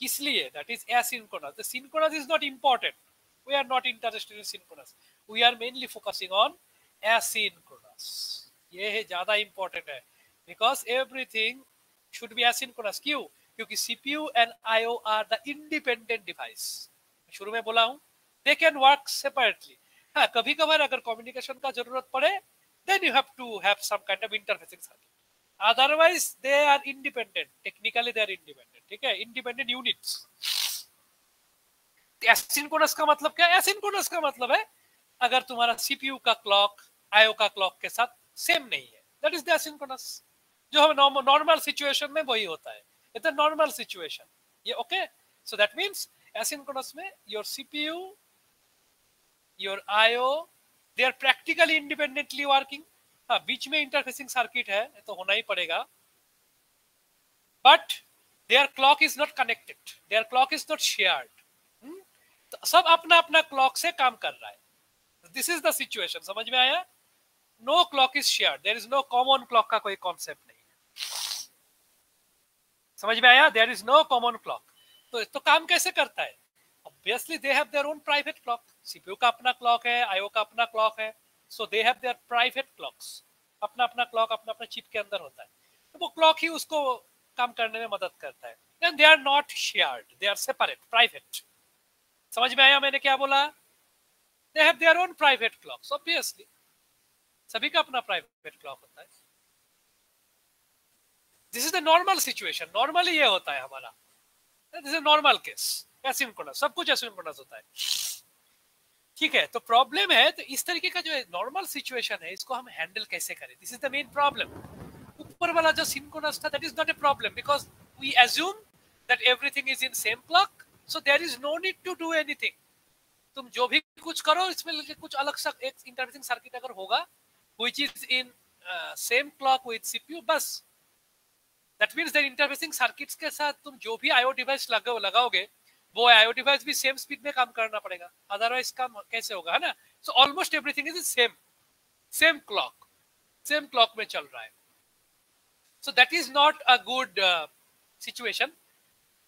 किस लिए? That is asynchronous. The synchronous is not important. We are not interested in synchronous. We are mainly focusing on asynchronous. ये है ज्यादा important है, because everything should be asynchronous. क्यों? क्योंकि CPU and IO are the independent device. शुरू में बोला हूं, दे कैन वर्क सेपरेटली. हाँ, कभी कभार अगर कम्युनिकेशन का जरूरत पड़े, then you have to have some kind of interfacing circuit. Otherwise they are independent. Technically they are independent. ठीक है, independent units. एसिंक्रोनस का मतलब क्या है? एसिंक्रोनस का मतलब है अगर तुम्हारा सीपीयू का क्लॉक आईओ का क्लॉक के साथ सेम नहीं है, दैट इज द एसिंक्रोनस. जो हम नॉर्मल सिचुएशन में वही होता है. It's a normal situation. ये okay. So that means asynchronous में your CPU, your IO, they are practically independently working. हाँ, बीच में इंटरफेसिंग सर्किट है तो होना ही पड़ेगा, but their clock is not connected, their clock is not shared. तो सब अपना अपना क्लॉक से काम कर रहा है. This is the situation. समझ में आया? No clock is shared. There is no common clock का कोई कॉन्सेप्ट नहीं है. समझ में आया? There is no common clock. तो काम कैसे करता है? Obviously they have their own private clock. CPU का अपना क्लॉक है, IO का अपना क्लॉक है. So they have their private clocks. अपना अपना क्लॉक अपना अपना चिप के अंदर होता है. तो वो क्लॉक ही उसको काम करने में मदद करता है. And they are not shared. They are separate, private. समझ में आया मैंने क्या बोला? They have their own private clocks. Obviously. सभी का अपना private clock होता है. This is the normal situation. Normally ये होता है हमारा. This is a normal case. Asynchronous, सब कुछ एसिंक्रोनस होता है. ठीक है, तो प्रॉब्लम है, तो इस तरीके का जो नॉर्मल सिचुएशन है इसको हम हैंडल कैसे करें? This is the main problem. ऊपर वाला जो सिंक्रोनस था, that is not a problem, because we assume that everything is in same clock, so there is no need to do anything. तुम जो भी कुछ करो, इसमें कुछ अलग सा एक इंटरफेसिंग सर्किट अगर होगा which is in same clock with CPU, बस. That means that interfacing circuits के साथ तुम जो भी आईओ डिवाइस लगाओगे, वो आईओ डिवाइस भी सेम स्पीड में काम करना पड़ेगा, अदरवाइज काम कैसे होगा, है ना? So almost everything is same clock में चल रहा है. So that is not a good situation.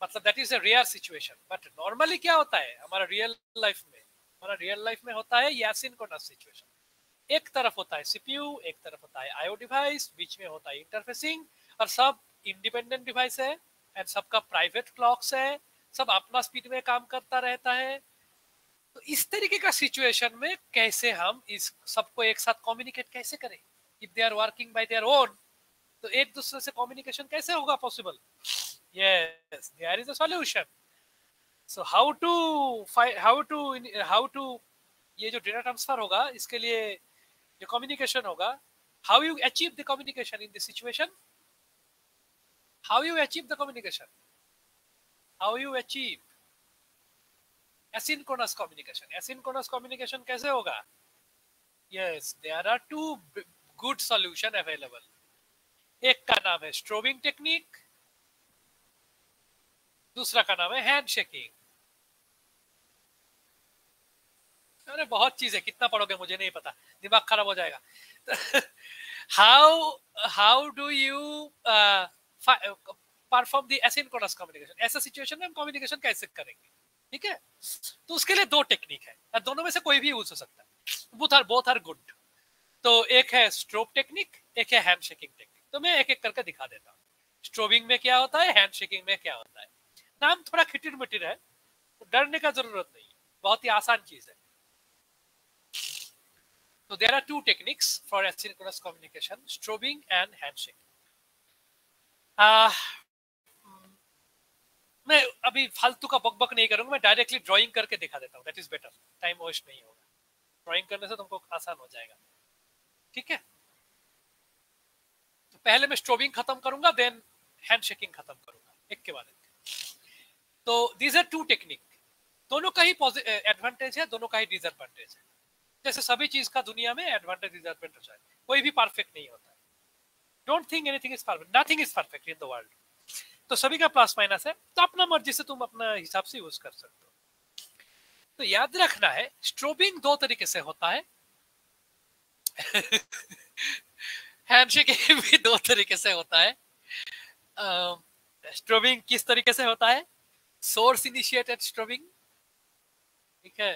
मतलब that is a rare situation. But normally क्या होता है हमारा रियल लाइफ में होता है ये एसिंक्रोनस सिचुएशन. एक तरफ होता है सीपीयू, एक तरफ होता है आईओ डिवाइस, बीच में होता है इंटरफेसिंग, और सब इंडिपेंडेंट डिवाइस है एंड सबका प्राइवेट क्लॉक्स है, सब अपना स्पीड में काम करता रहता है. तो इस तरीके का सिचुएशन में कैसे हम इस सबको एक साथ कम्युनिकेट कैसे करें? If they are working by their own, तो एक दूसरे से कम्युनिकेशन कैसे होगा possible? Yes, there is a solution. So how to ये जो डेटा ट्रांसफर होगा, इसके लिए जो कम्युनिकेशन होगा, how you achieve the communication in this situation? How you achieve the communication? How you achieve asynchronous communication? Asynchronous communication कैसे होगा? Yes, there are two good solution available. एक का नाम है स्ट्रोबिंग टेक्निक, दूसरा का नाम है हैंड शेकिंग. अरे बहुत चीज है, कितना पढ़ोगे मुझे नहीं पता, दिमाग खराब हो जाएगा. how do you perform the asynchronous communication? ऐसा सिचुएशन में हम कम्युनिकेशन कैसे करेंगे? ठीक है, तो उसके लिए दो टेक्निक है, दोनों में से कोई भी यूज हो सकता है. Both are good. तो एक है स्ट्रोब टेक्निक, एक है हैंड शेकिंग टेक्निक. तो मैं एक एक करके दिखा देता हूँ. स्ट्रोबिंग में क्या होता है, हैंड शेकिंग में क्या होता है. नाम थोड़ा खिटिर मिटिर है, तो डरने का जरूरत नहीं है, बहुत ही आसान चीज है. तो there are two techniques for asynchronous communication, strobing and handshaking. मैं अभी फालतू का बकबक नहीं करूंगा, मैं डायरेक्टली ड्राइंग करके दिखा देता हूँ. That is better, time waste नहीं होगा. ड्राइंग करने से तुमको आसान हो जाएगा. ठीक है, तो पहले मैं स्ट्रोबिंग खत्म करूंगा, देन हैंड शेकिंग खत्म करूंगा, एक के बाद एक. तो दीज आर टू टेक्निक. दोनों का ही एडवांटेज है, दोनों का ही डिसएडवांटेज है. जैसे सभी चीज का दुनिया में एडवांटेज डिसएडवांटेज है, कोई भी परफेक्ट नहीं होता है. Don't think anything is perfect, nothing is perfect in the world. तो सभी का प्लस माइनस है, तो अपना मर्जी से तुम अपना हिसाब से यूज कर सकते हो. तो याद रखना है, स्ट्रोबिंग दो तरीके से होता है, हैंडशेकिंग भी दो तरीके से होता है. स्ट्रोबिंग किस तरीके से होता है? सोर्स इनिशिएटेड स्ट्रोबिंग, ठीक है,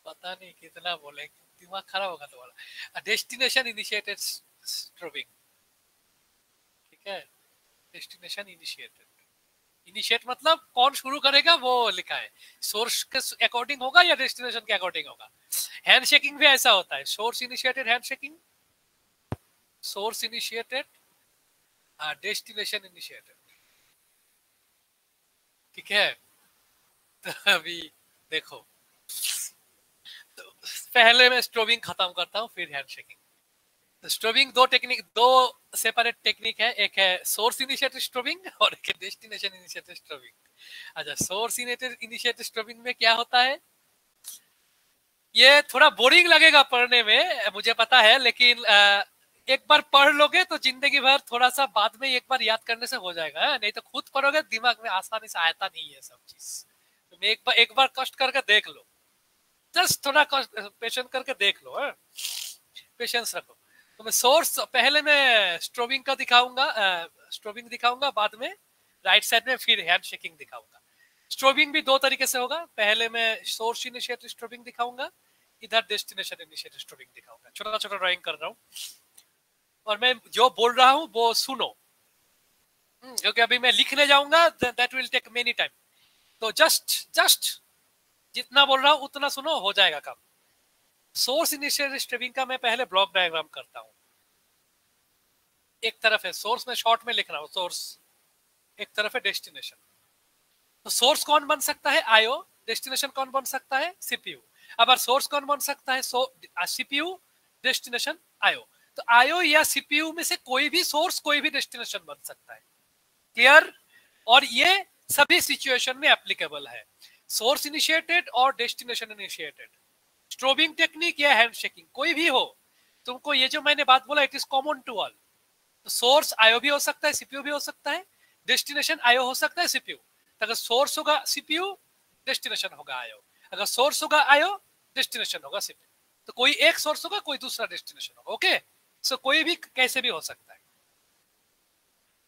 पता नहीं कितना बोले, दिमाग खराब होगा तुम्हारा। डेस्टिनेशन इनिशिएटेड स्ट्रोबिंग, ठीक है, डेस्टिनेशन इनिशिएटेड, इनिशिएट मतलब कौन शुरू करेगा वो लिखा है, सोर्स के अकॉर्डिंग होगा या डेस्टिनेशन के अकॉर्डिंग होगा। हैंड शेकिंग भी ऐसा होता है, source initiated hand shaking, source initiated destination initiated, ठीक है। तो अभी देखो, तो पहले मैं स्ट्रोबिंग खत्म करता हूँ फिर हैंड शेकिंग। तो स्ट्रोबिंग दो टेक्निक, दो सेपरेट टेक्निक है, एक है सोर्स इनिशिएटेड स्ट्रोबिंग और एक है डेस्टिनेशन इनिशिएटेड स्ट्रोबिंग। अच्छा, सोर्स इनिशिएटेड स्ट्रोबिंग में क्या होता है, ये थोड़ा बोरिंग लगेगा पढ़ने में मुझे पता है, लेकिन एक बार पढ़ लोगे तो जिंदगी भर थोड़ा सा बाद में एक बार याद करने से हो जाएगा, है? नहीं तो खुद पढ़ोगे दिमाग में आसानी से आता नहीं है सब चीज। तो एक बार कष्ट करके देख लो, जस्ट थोड़ा पेशेंस करके देख लो, है? पेशेंस रखो। तो मैं सोर्स पहले मैं स्ट्रोबिंग का दिखाऊंगा, स्ट्रोबिंग दिखाऊंगा, बाद में राइट साइड में फिर हैंड शेकिंग दिखाऊंगा। स्ट्रोबिंग भी दो तरीके से होगा, पहले मैं सोर्स इनिशिएटेड स्ट्रोबिंग दिखाऊंगा, इधर डेस्टिनेशन इनिशिएटेड स्ट्रोबिंग दिखाऊंगा। छोटा छोटा ड्राइंग कर रहा हूँ और मैं जो बोल रहा हूँ वो सुनो, क्योंकि अभी मैं लिखने जाऊंगा, that will take many time. तो जस्ट जितना बोल रहा हूँ उतना सुनो, हो जाएगा काम। सोर्स इनिशिएटेड स्ट्रोबिंग का मैं पहले ब्लॉक डायग्राम करता हूँ। एक तरफ है सोर्स, में शॉर्ट में लिख रहा हूँ सोर्स, एक तरफ है डेस्टिनेशन। तो सोर्स कौन बन सकता है, आईओ, डेस्टिनेशन कौन बन सकता है, सीपीयू। अब सोर्स कौन बन सकता है, सीपीयू, डेस्टिनेशन आईओ। तो आईओ या सीपीयू में से कोई भी सोर्स कोई भी डेस्टिनेशन बन सकता है, क्लियर। और ये सभी सिचुएशन में एप्लीकेबल है, सोर्स इनिशिएटेड और डेस्टिनेशन इनिशिएटेड, स्ट्रोबिंग टेक्निक या हैंडशेकिंग, कोई भी हो। तुमको ये जो मैंने बात बोला, it is common to all. तो सोर्स आईओ भी हो सकता है, सीपीयू भी हो सकता है, डेस्टिनेशन आईओ हो सकता है, सीपीयू। तो अगर सोर्स होगा सीपीयू, डेस्टिनेशन होगा आईओ। अगर सोर्स होगा आईओ, डेस्टिनेशन होगा सीपीयू। तो कोई एक सोर्स होगा, कोई दूसरा डेस्टिनेशन होगा, ओके। सो कोई भी कैसे भी हो सकता है।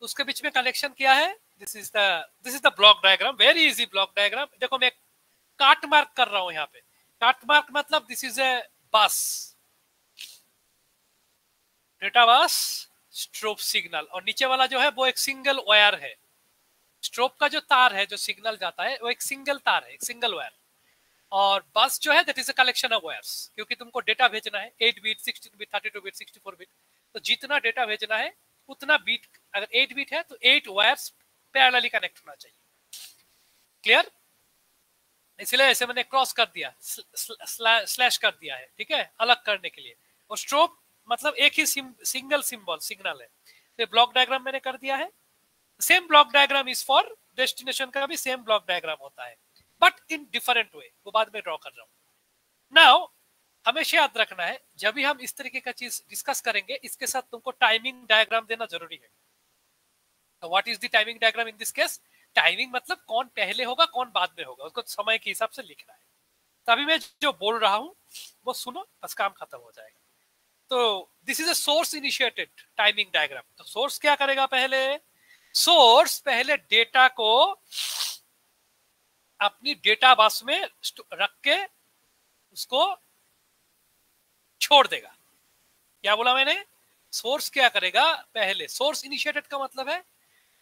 तो उसके बीच में कनेक्शन क्या है, this is the block diagram, very easy block diagram. देखो मैं काट मार्क कर रहा हूं यहाँ पे, काट मार्क मतलब दिस इज ए बस, डेटा बस, स्ट्रोब सिग्नल, और नीचे वाला जो है वो एक सिंगल वायर है। स्ट्रोब का जो तार है जो सिग्नल जाता है वो एक सिंगल तार है, एक सिंगल वायर। और बस जो है that is a collection of wires, क्योंकि तुमको डेटा भेजना है 8 बीट, 16 बीट, 32 बीट, 64 बीट। तो जितना डेटा भेजना है उतना बीट, अगर 8 बीट है तो 8 वायर्स पैरेलली कनेक्ट होना चाहिए, क्लियर। इसलिए ऐसे मैंने क्रॉस कर दिया, स्लैश कर दिया है, ठीक है, अलग करने के लिए। और स्ट्रोब मतलब एक ही सिंगल सिंबल सिग्नल है। तो ब्लॉक डायग्राम मैंने कर दिया है। Same block diagram is for destination का भी सेम ब्लॉक डायग्राम होता है, बट इन डिफरेंट वे, वो बाद में ड्रॉ कर रहा हूं। नाउ हमेशा याद रखना है, जब भी हम इस तरीके का चीज डिस्कस करेंगे, इसके साथ तुमको टाइमिंग डायग्राम देना जरूरी है। तो what is the timing diagram in this case, timing मतलब कौन पहले होगा कौन बाद में होगा, उसको समय के हिसाब से लिखना है। तभी मैं जो बोल रहा हूं वो सुनो, बस काम खत्म हो जाएगा। तो this is a source initiated timing diagram. तो सोर्स क्या करेगा, पहले सोर्स पहले डेटा को अपनी डेटा बस में रख के उसको छोड़ देगा। क्या बोला मैंने, सोर्स क्या करेगा, पहले सोर्स इनिशिएटेड का मतलब है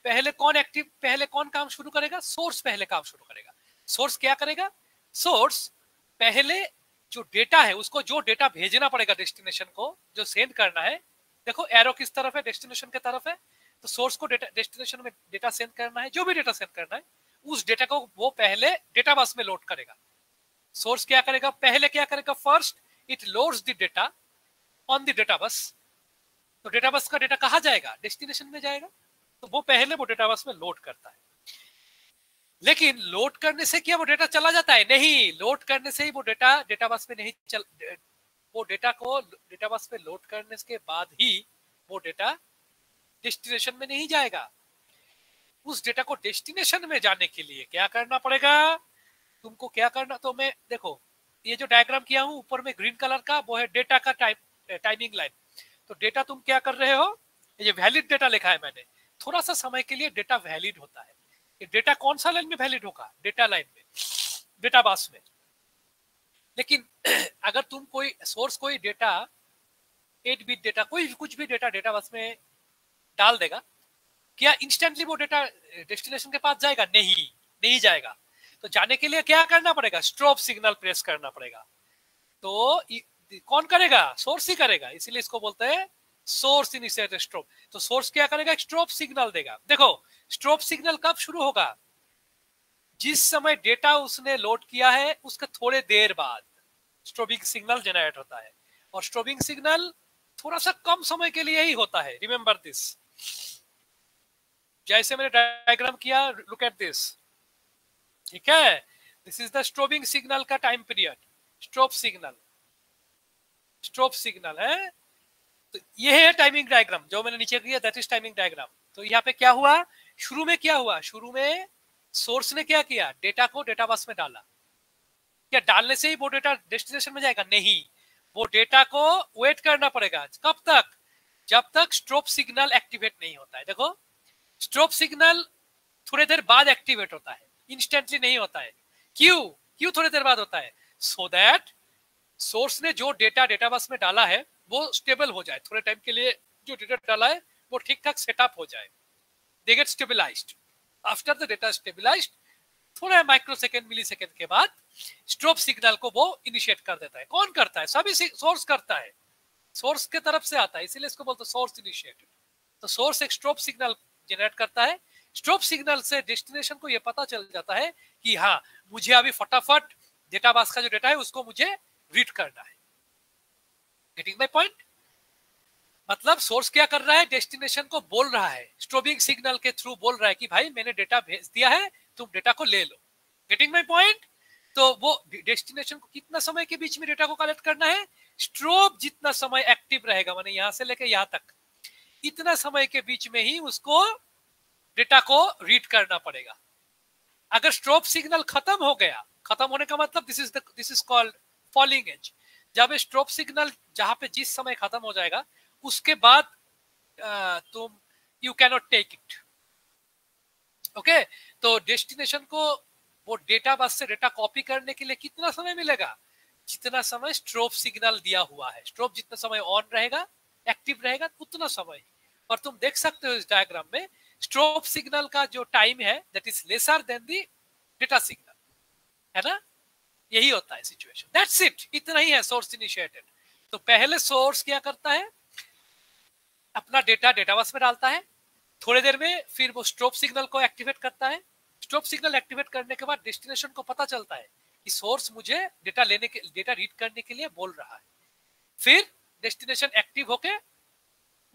पहले कौन एक्टिव, पहले कौन काम शुरू करेगा, सोर्स पहले काम शुरू करेगा। सोर्स क्या करेगा, सोर्स पहले जो डेटा है उसको, जो डेटा भेजना पड़ेगा डेस्टिनेशन को, जो सेंड करना है, देखो एरो किस तरफ है, डेस्टिनेशन की तरफ है। तो सोर्स को डेटा डेस्टिनेशन में डेटा सेंड करना है, जो भी डेटा सेंड करना है उस डेटा को वो पहले डेटा बस में लोड करेगा। सोर्स क्या करेगा, पहले क्या करेगा, first it loads the data on the data बस। तो डेटा बस का डेटा कहां जाएगा, डेस्टिनेशन में जाएगा। तो वो पहले वो डेटा बस में लोड करता है। लेकिन लोड करने से क्या वो डेटा चला जाता है, नहीं, लोड करने से ही वो डेटा बस में नहीं चल, वो डेटा को डेटा बस में लोड करने के बाद ही वो डेटा डेस्टिनेशन में नहीं जाएगा। उस डेटा को डेस्टिनेशन में जाने के लिए क्या करना पड़ेगा, तुमको क्या करना, तो मैं देखो ये जो डायग्राम किया हूं ऊपर में ग्रीन कलर का, वो है डेटा का टाइमिंग लाइन। तो डेटा तुम क्या कर रहे हो, ये वैलिड डेटा लिखा है मैंने, थोड़ा सा समय के लिए डेटा वैलिड होता है। डेटा कौन सा लाइन में वैलिड होगा? डेटा लाइन में, डेटा बस में। लेकिन अगर तुम कोई सोर्स कोई डेटा 8 बिट डेटा कोई कुछ भी डेटा डेटा बस में डाल देगा, क्या इंस्टेंटली वो डेटा डेस्टिनेशन के पास जाएगा? नहीं, नहीं जाएगा। तो जाने के लिए क्या करना पड़ेगा? स्ट्रोब सिग्नल प्रेस करना पड़ेगा। तो कौन करेगा? सोर्स ही करेगा। इसीलिए इसको बोलते हैं सोर्स इनिशिएटेड स्ट्रोब। तो सोर्स क्या करेगा? स्ट्रोब सिग्नल देगा। देखो स्ट्रोब सिग्नल कब शुरू होगा? जिस समय डेटा उसने लोड किया है उसके थोड़े देर बाद स्ट्रोबिंग सिग्नल जनरेट होता है। और स्ट्रोबिंग सिग्नल थोड़ा सा कम समय के लिए ही होता है। Remember this. जैसे मैंने डायग्राम किया, लुक एट दिस, ठीक है? This is the strobing signal का time period. Strobe signal, strobe signal है। तो ये है टाइमिंग डायग्राम जो मैंने नीचे किया, दैट इज टाइमिंग डायग्राम। तो यहाँ पे क्या हुआ? शुरू में क्या हुआ? शुरू में सोर्स ने क्या किया? डेटा को डेटा बस में डाला। क्या डालने से ही वो डेटा डेस्टिनेशन में जाएगा? नहीं, वो डेटा को वेट करना पड़ेगा। कब तक? जब तक स्ट्रोब सिग्नल एक्टिवेट नहीं होता है। देखो स्ट्रोब सिग्नल थोड़ी देर बाद एक्टिवेट होता है, इंस्टेंटली नहीं होता है। क्यों? क्यों थोड़ी देर बाद होता है? सो दैट सोर्स ने जो डेटा डेटा बस में डाला है वो स्टेबल हो जाए। थोड़े टाइम के लिए जो डेटा डाला है वो ठीक ठाक सेटअप हो जाए। They get stabilized. After the data stabilized, थोड़ा माइक्रो सेकेंड मिली सेकेंड के बाद स्ट्रोब सिग्नल को वो इनिशिएट कर देता है। कौन करता है? सभी सोर्स करता है, सोर्स के तरफ से आता है, इसीलिए इसको बोलते हैं सोर्स इनिशिएटेड। तो सोर्स एक स्ट्रोब सिग्नल जनरेट करता है। स्ट्रोब सिग्नल से डेस्टिनेशन को ये पता चल जाता है कि हाँ, मुझे अभी फटाफट डेटा बस का जो डेटा है उसको मुझे रीड करना है। Getting my point? मतलब सोर्स क्या कर रहा है? डेस्टिनेशन को बोल रहा है, स्ट्रोबिंग सिग्नल के थ्रू बोल रहा है कि भाई मैंने डेटा भेज दिया है, तुम डेटा को ले लो। Getting my point? तो वो डेस्टिनेशन को कितना समय के बीच में डेटा को कलेक्ट करना है? स्ट्रोब जितना समय एक्टिव रहेगा, माने यहां से लेकर यहां तक, इतना समय के बीच में ही उसको डेटा को रीड करना पड़ेगा। अगर स्ट्रोब सिग्नल खत्म हो गया, खत्म होने का मतलब this is called falling edge. जब स्ट्रोब सिग्नल जहां पे जिस समय खत्म हो जाएगा उसके बाद तुम you cannot take it. Okay, तो डेस्टिनेशन को वो डेटा बस से डेटा कॉपी करने के लिए कितना समय मिलेगा? जितना समय स्ट्रोब सिग्नल दिया हुआ है। स्ट्रोब जितना समय ऑन रहेगा, एक्टिव रहेगा, उतना समय। और तुम देख सकते हो इस डायग्राम में स्ट्रोब सिग्नल का जो टाइम है that is lesser than the data signal, है ना? यही होता है सिचुएशन। दैट्स इट, इतना ही है सोर्स इनिशिएटेड। तो पहले सोर्स क्या करता है? अपना डेटा डेटाबेस में डालता है, थोड़ी देर में फिर वो स्ट्रोब सिग्नल को एक्टिवेट करता है। स्ट्रोब सिग्नल एक्टिवेट करने के बाद डेस्टिनेशन को पता चलता है कि सोर्स मुझे डेटा लेने के डेटा रीड करने के लिए बोल रहा है। फिर डेस्टिनेशन एक्टिव होके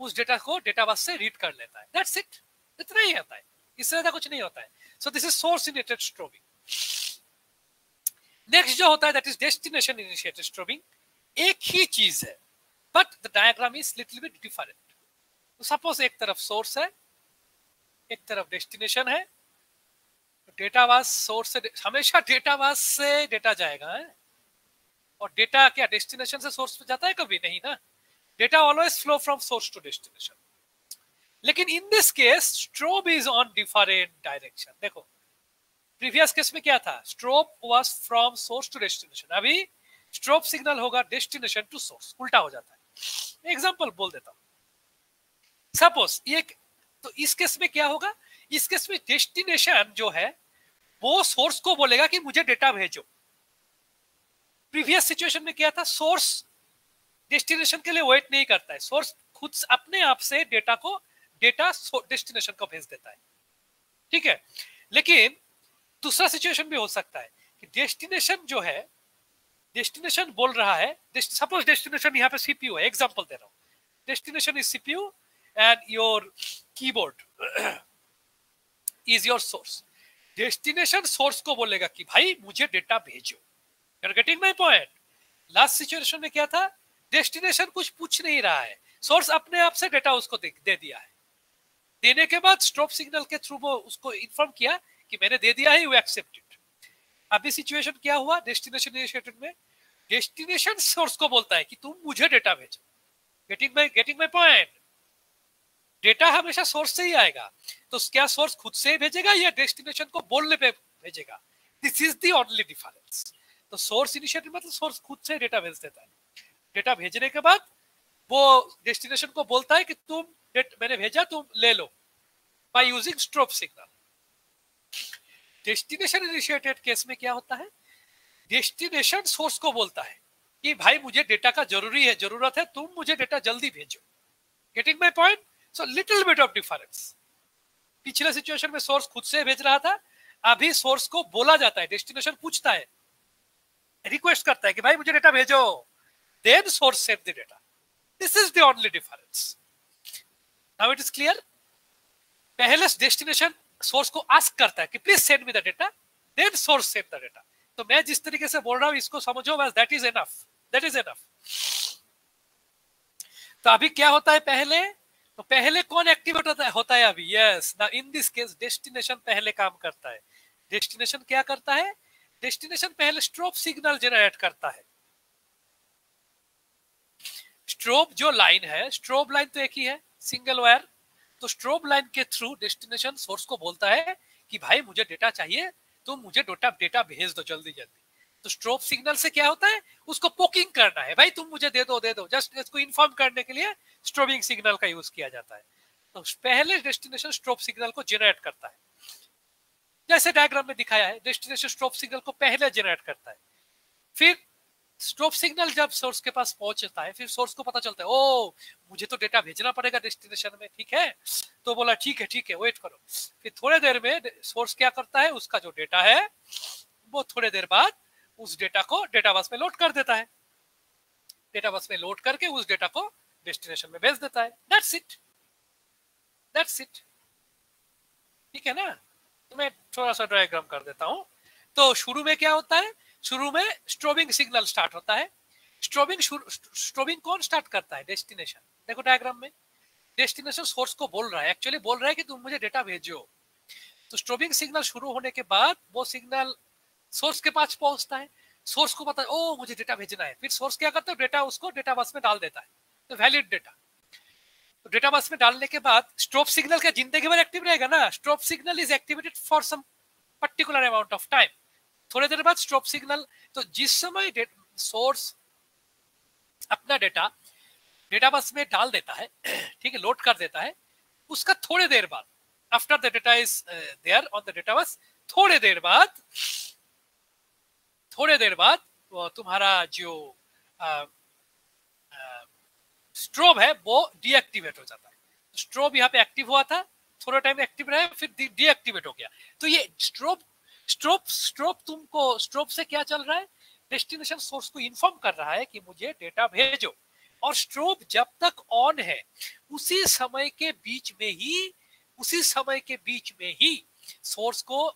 उस डेटा को डेटाबेस से रीड कर लेता है। दैट्स इट, इतना ही होता है, इससे ज्यादा कुछ नहीं होता है। So this is source initiated strobing. Next जो होता है that is destination initiated strobing. एक ही चीज है but the diagram is little bit different. तो सपोज एक तरफ सोर्स है, एक तरफ डेस्टिनेशन है। डेटाबेस सोर्स से हमेशा डेटाबेस से डेटा जाएगा है? और डेटा क्या डेस्टिनेशन से सोर्स पे जाता है? कभी नहीं ना। Data always flow from source to destination. लेकिन in this case strobe is on different direction. देखो प्रीवियस केस में क्या था? Strobe was from source to destination. अभी स्ट्रोब सिग्नल होगा डेस्टिनेशन टू सोर्स, उल्टा हो जाता है। एग्जांपल बोल देता हूं। सपोज ये, तो इस केस में क्या होगा? इस केस में डेस्टिनेशन जो है वो सोर्स को बोलेगा कि मुझे डेटा भेजो। प्रीवियस सिचुएशन में क्या था? सोर्स डेस्टिनेशन के लिए वेट नहीं करता है, सोर्स खुद अपने आप से डेटा डेस्टिनेशन को भेज देता है। ठीक है, लेकिन दूसरा सिचुएशन भी हो सकता है कि डेस्टिनेशन जो है, डेस्टिनेशन बोल रहा है, सपोज डेस्टिनेशन यहाँ पे सीपीयू है, एग्जांपल दे रहा हूं। Destination is CPU and your keyboard is your source. Destination source को बोलेगा कि भाई मुझे डेटा भेजो। You are getting my point? Last situation में क्या था? डेस्टिनेशन कुछ पूछ नहीं रहा है, सोर्स अपने आप से डेटा उसको दे दिया है। देने के बाद स्ट्रोब सिग्नल के थ्रू वो उसको इन्फॉर्म किया कि मैंने दे दिया है, यू एक्सेप्ट इट। अभी सिचुएशन क्या हुआ? डेस्टिनेशन इनिशिएटेड में डेस्टिनेशन सोर्स को बोलता है कि तुम मुझे डेटा भेजो। Getting my point? डेटा हमेशा सोर्स से ही आएगा, तो क्या सोर्स खुद से ही भेजेगा या डेस्टिनेशन को बोलने पे भेजेगा? This is the only difference. तो सोर्स इनिशिएटिव मतलब सोर्स खुद से डेटा भेज देता है, डेटा भेजने के बाद वो डेस्टिनेशन को बोलता है कि तुम मैंने भेजा, तुम ले लो, by using strobe signal. Destination initiated case में क्या होता है, डेस्टिनेशन सोर्स को बोलता है कि भाई मुझे डेटा का जरूरत है, तुम मुझे डेटा जल्दी भेजो। Getting my point? So little bit of difference. पिछले सिचुएशन में सोर्स खुद से भेज रहा था, अभी सोर्स को बोला जाता है, डेस्टिनेशन पूछता है, रिक्वेस्ट करता है कि भाई मुझे डेटा भेजो, then source send the data. This is the only difference. Now it is clear? पहले डेस्टिनेशन सोर्स को आस्क करता है कि please send me the data, then source send the data. तो मैं जिस तरीके से बोल रहा हूं इसको समझो बस, that is enough, that is enough. तो अभी क्या होता है, पहले कौन एक्टिवेट होता है अभी? यस, ना इन दिस केस डेस्टिनेशन पहले काम करता है। डेस्टिनेशन क्या करता है? डेस्टिनेशन पहले स्ट्रोब सिग्नल जनरेट करता है। स्ट्रोब जो लाइन है, स्ट्रोब लाइन तो एक ही है, सिंगल वायर। तो स्ट्रोब लाइन के थ्रू डेस्टिनेशन सोर्स को बोलता है कि भाई मुझे डेटा चाहिए, तुम मुझे डेटा भेज दो जल्दी जल्दी। तो स्ट्रोब सिग्नल से क्या होता है, उसको पोकिंग करना है, भाई तुम मुझे दे दो, जस्ट इसको इन्फॉर्म करने के लिए स्ट्रोबिंग सिग्नल का यूज किया जाता है। तो पहले डेस्टिनेशन स्ट्रोब सिग्नल को जनरेट करता है, जैसे डायग्राम में दिखाया है, डेस्टिनेशन स्ट्रोब सिग्नल को पहले जनरेट करता है। फिर स्ट्रोब सिग्नल जब सोर्स के पास पहुंचता है, फिर सोर्स को पता चलता है ओ मुझे तो डेटा भेजना पड़ेगा डेस्टिनेशन में, ठीक है? तो बोला ठीक है वेट करो। फिर थोड़े देर में सोर्स क्या करता है, उसका जो डेटा है वो थोड़े देर बाद उस डेटा को डेटा बस में लोड कर देता है, डेटा बस में लोड करके उस डेटा को डेस्टिनेशन में भेज देता है। That's it, that's it. ठीक है ना? तो मैं थोड़ा सा डायग्राम कर देता हूं। तो शुरू में क्या होता है, शुरू में स्ट्रोबिंग सिग्नल स्टार्ट होता है। स्ट्रोबिंग कौन स्टार्ट करता है? डेस्टिनेशन। देखो डायग्राम में डेस्टिनेशन सोर्स को बोल रहा है, एक्चुअली बोल रहा है कि तुम मुझे डेटा भेजो। तो स्ट्रोबिंग सिग्नल शुरू होने के बाद वो सिग्नल सोर्स के पास पहुंचता है, सोर्स को पता है ओ मुझे डेटा भेजना है। फिर सोर्स क्या करता है, डेटा उसको डेटा बस में डाल देता है, तो वैलिड डेटा। तो डेटा बस में डालने के बाद स्ट्रोब सिग्नल क्या जिंदगी भर एक्टिव रहेगा ना? Strobe signal is activated for some particular amount of time. थोड़ी देर बाद स्ट्रोब सिग्नल, तो जिस समय सोर्स अपना डेटा बस में डाल देता है, ठीक है, लोड कर देता है, उसका थोड़ी देर बाद, after the data is there on the data bus, थोड़ी देर बाद तुम्हारा जो स्ट्रोब है वो डीएक्टिवेट हो जाता है। स्ट्रोब यहाँ पे एक्टिव हुआ था, थोड़ा टाइम एक्टिव रहा, फिर डीएक्टिवेट हो गया। तो ये स्ट्रोब से क्या चल रहा है, डेस्टिनेशन सोर्स को इन्फॉर्म कर रहा है कि मुझे डेटा भेजो। और स्ट्रोब जब तक ऑन है उसी समय के बीच में ही सोर्स को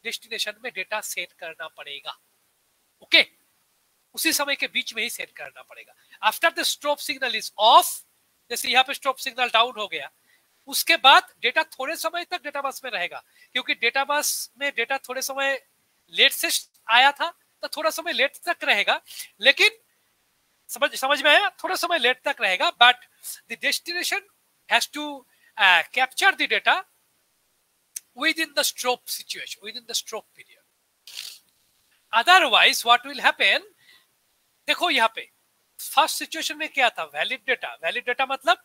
डेस्टिनेशन में डेटा सेट करना पड़ेगा। ओके, उसी समय के बीच में ही सेट करना पड़ेगा। After the strobe signal is of, जैसे यहाँ पे स्ट्रोब सिग्नल डाउन हो गया, उसके बाद डेटा थोड़े समय तक डेटा बस में रहेगा, क्योंकि डेटा बस में डेटा थोड़े समय लेट से आया था, तो थोड़ा समय लेट तक रहेगा। लेकिन समझ में आया, थोड़ा समय लेट तक रहेगा, but the destination has to capture the data within the strobe situation, within the strobe period. Otherwise what will happen, देखो यहाँ पे फर्स्ट सिचुएशन में क्या था, वैलिड डेटा मतलब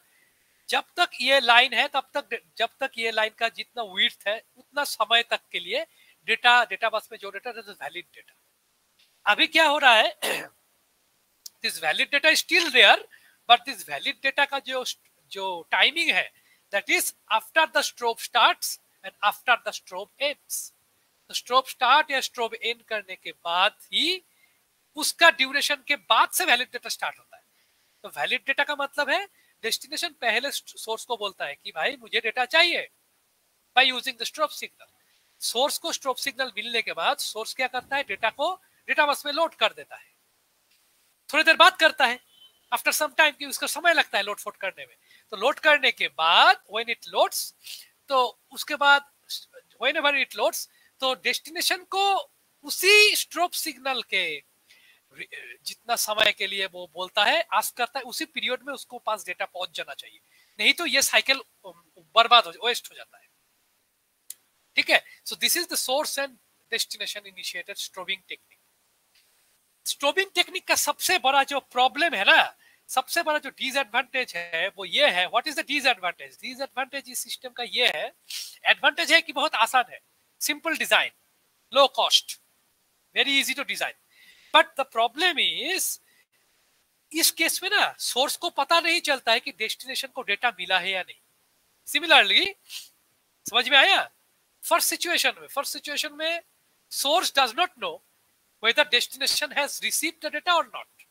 जब तक ये लाइन है जब तक ये लाइन का जितना विड्थ है उतना समय तक के लिए डेटा बस में जो डेटा है वैलिड डेटा। अभी क्या हो रहा है, this valid data is still there, but this valid data का जो टाइमिंग है that is after the strobe starts and after the strobe ends. तो स्ट्रोब स्टार्ट या स्ट्रोब एंड करने के बाद ही उसका ड्यूरेशन के बाद से वैलिड डेटा स्टार्ट होता है। तो वैलिड डेटा का मतलब है डेस्टिनेशन पहले सोर्स को बोलता है कि भाई मुझे डेटा चाहिए by using the strobe signal. Source को स्ट्रोब सिग्नल मिलने के बाद सोर्स क्या करता है, डेटा को डेटा बस में लोड कर देता है, थोड़ी देर बाद करता है, आफ्टर सम टाइम, की उसका समय लगता है लोड फोड करने में। तो लोड करने के बाद व्हेन इट लोड्स, तो उसके बाद व्हेनेवर इट लोड्स, तो डेस्टिनेशन को उसी स्ट्रोब सिग्नल के जितना समय के लिए वो बोलता है, आस्क करता है, उसी पीरियड में उसको पास डेटा पहुंच जाना चाहिए। नहीं तो ये साइकिल बर्बाद हो वेस्ट हो जाता है। ठीक है, so this is the source and destination initiated strobing technique. Strobing technique का सबसे बड़ा जो प्रॉब्लम है ना, सबसे बड़ा जो डिसएडवांटेज है वो ये है। What is the disadvantage? Disadvantage इस सिस्टम का ये है, एडवांटेज है कि बहुत आसान है, simple design, low cost, very easy to design. But the problem is इस केस में ना सोर्स को पता नहीं चलता है कि डेस्टिनेशन को डेटा मिला है या नहीं। सिमिलरली, समझ में आया? फर्स्ट सिचुएशन में source does not know whether destination has received the data or not।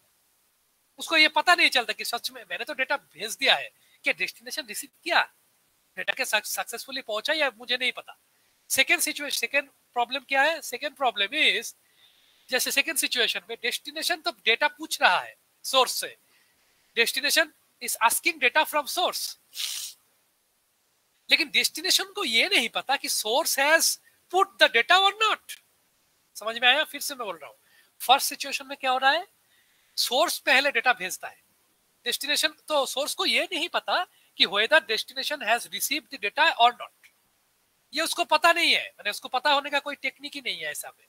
उसको ये पता नहीं चलता कि सच में मैंने तो डेटा भेज दिया है, क्या डेस्टिनेशन रिसीव किया, डेटा के सक्सेसफुली पहुंचा या मुझे नहीं पता। सेकेंड प्रॉब्लम क्या है? सेकेंड प्रॉब्लम इज, जैसे सेकेंड सिचुएशन में डेस्टिनेशन तो डेटा पूछ रहा है सोर्स से, destination is asking data from source, लेकिन डेस्टिनेशन को ये नहीं पता कि source has put the data और नॉट। समझ में आया? फिर से मैं बोल रहा हूँ, फर्स्ट सिचुएशन में क्या हो रहा है, सोर्स पहले डेटा भेजता है, डेस्टिनेशन तो सोर्स को ये नहीं पता कि whether destination has received the data or not, ये उसको पता नहीं है, मैंने उसको पता होने का कोई टेक्निक ही नहीं है ऐसा में।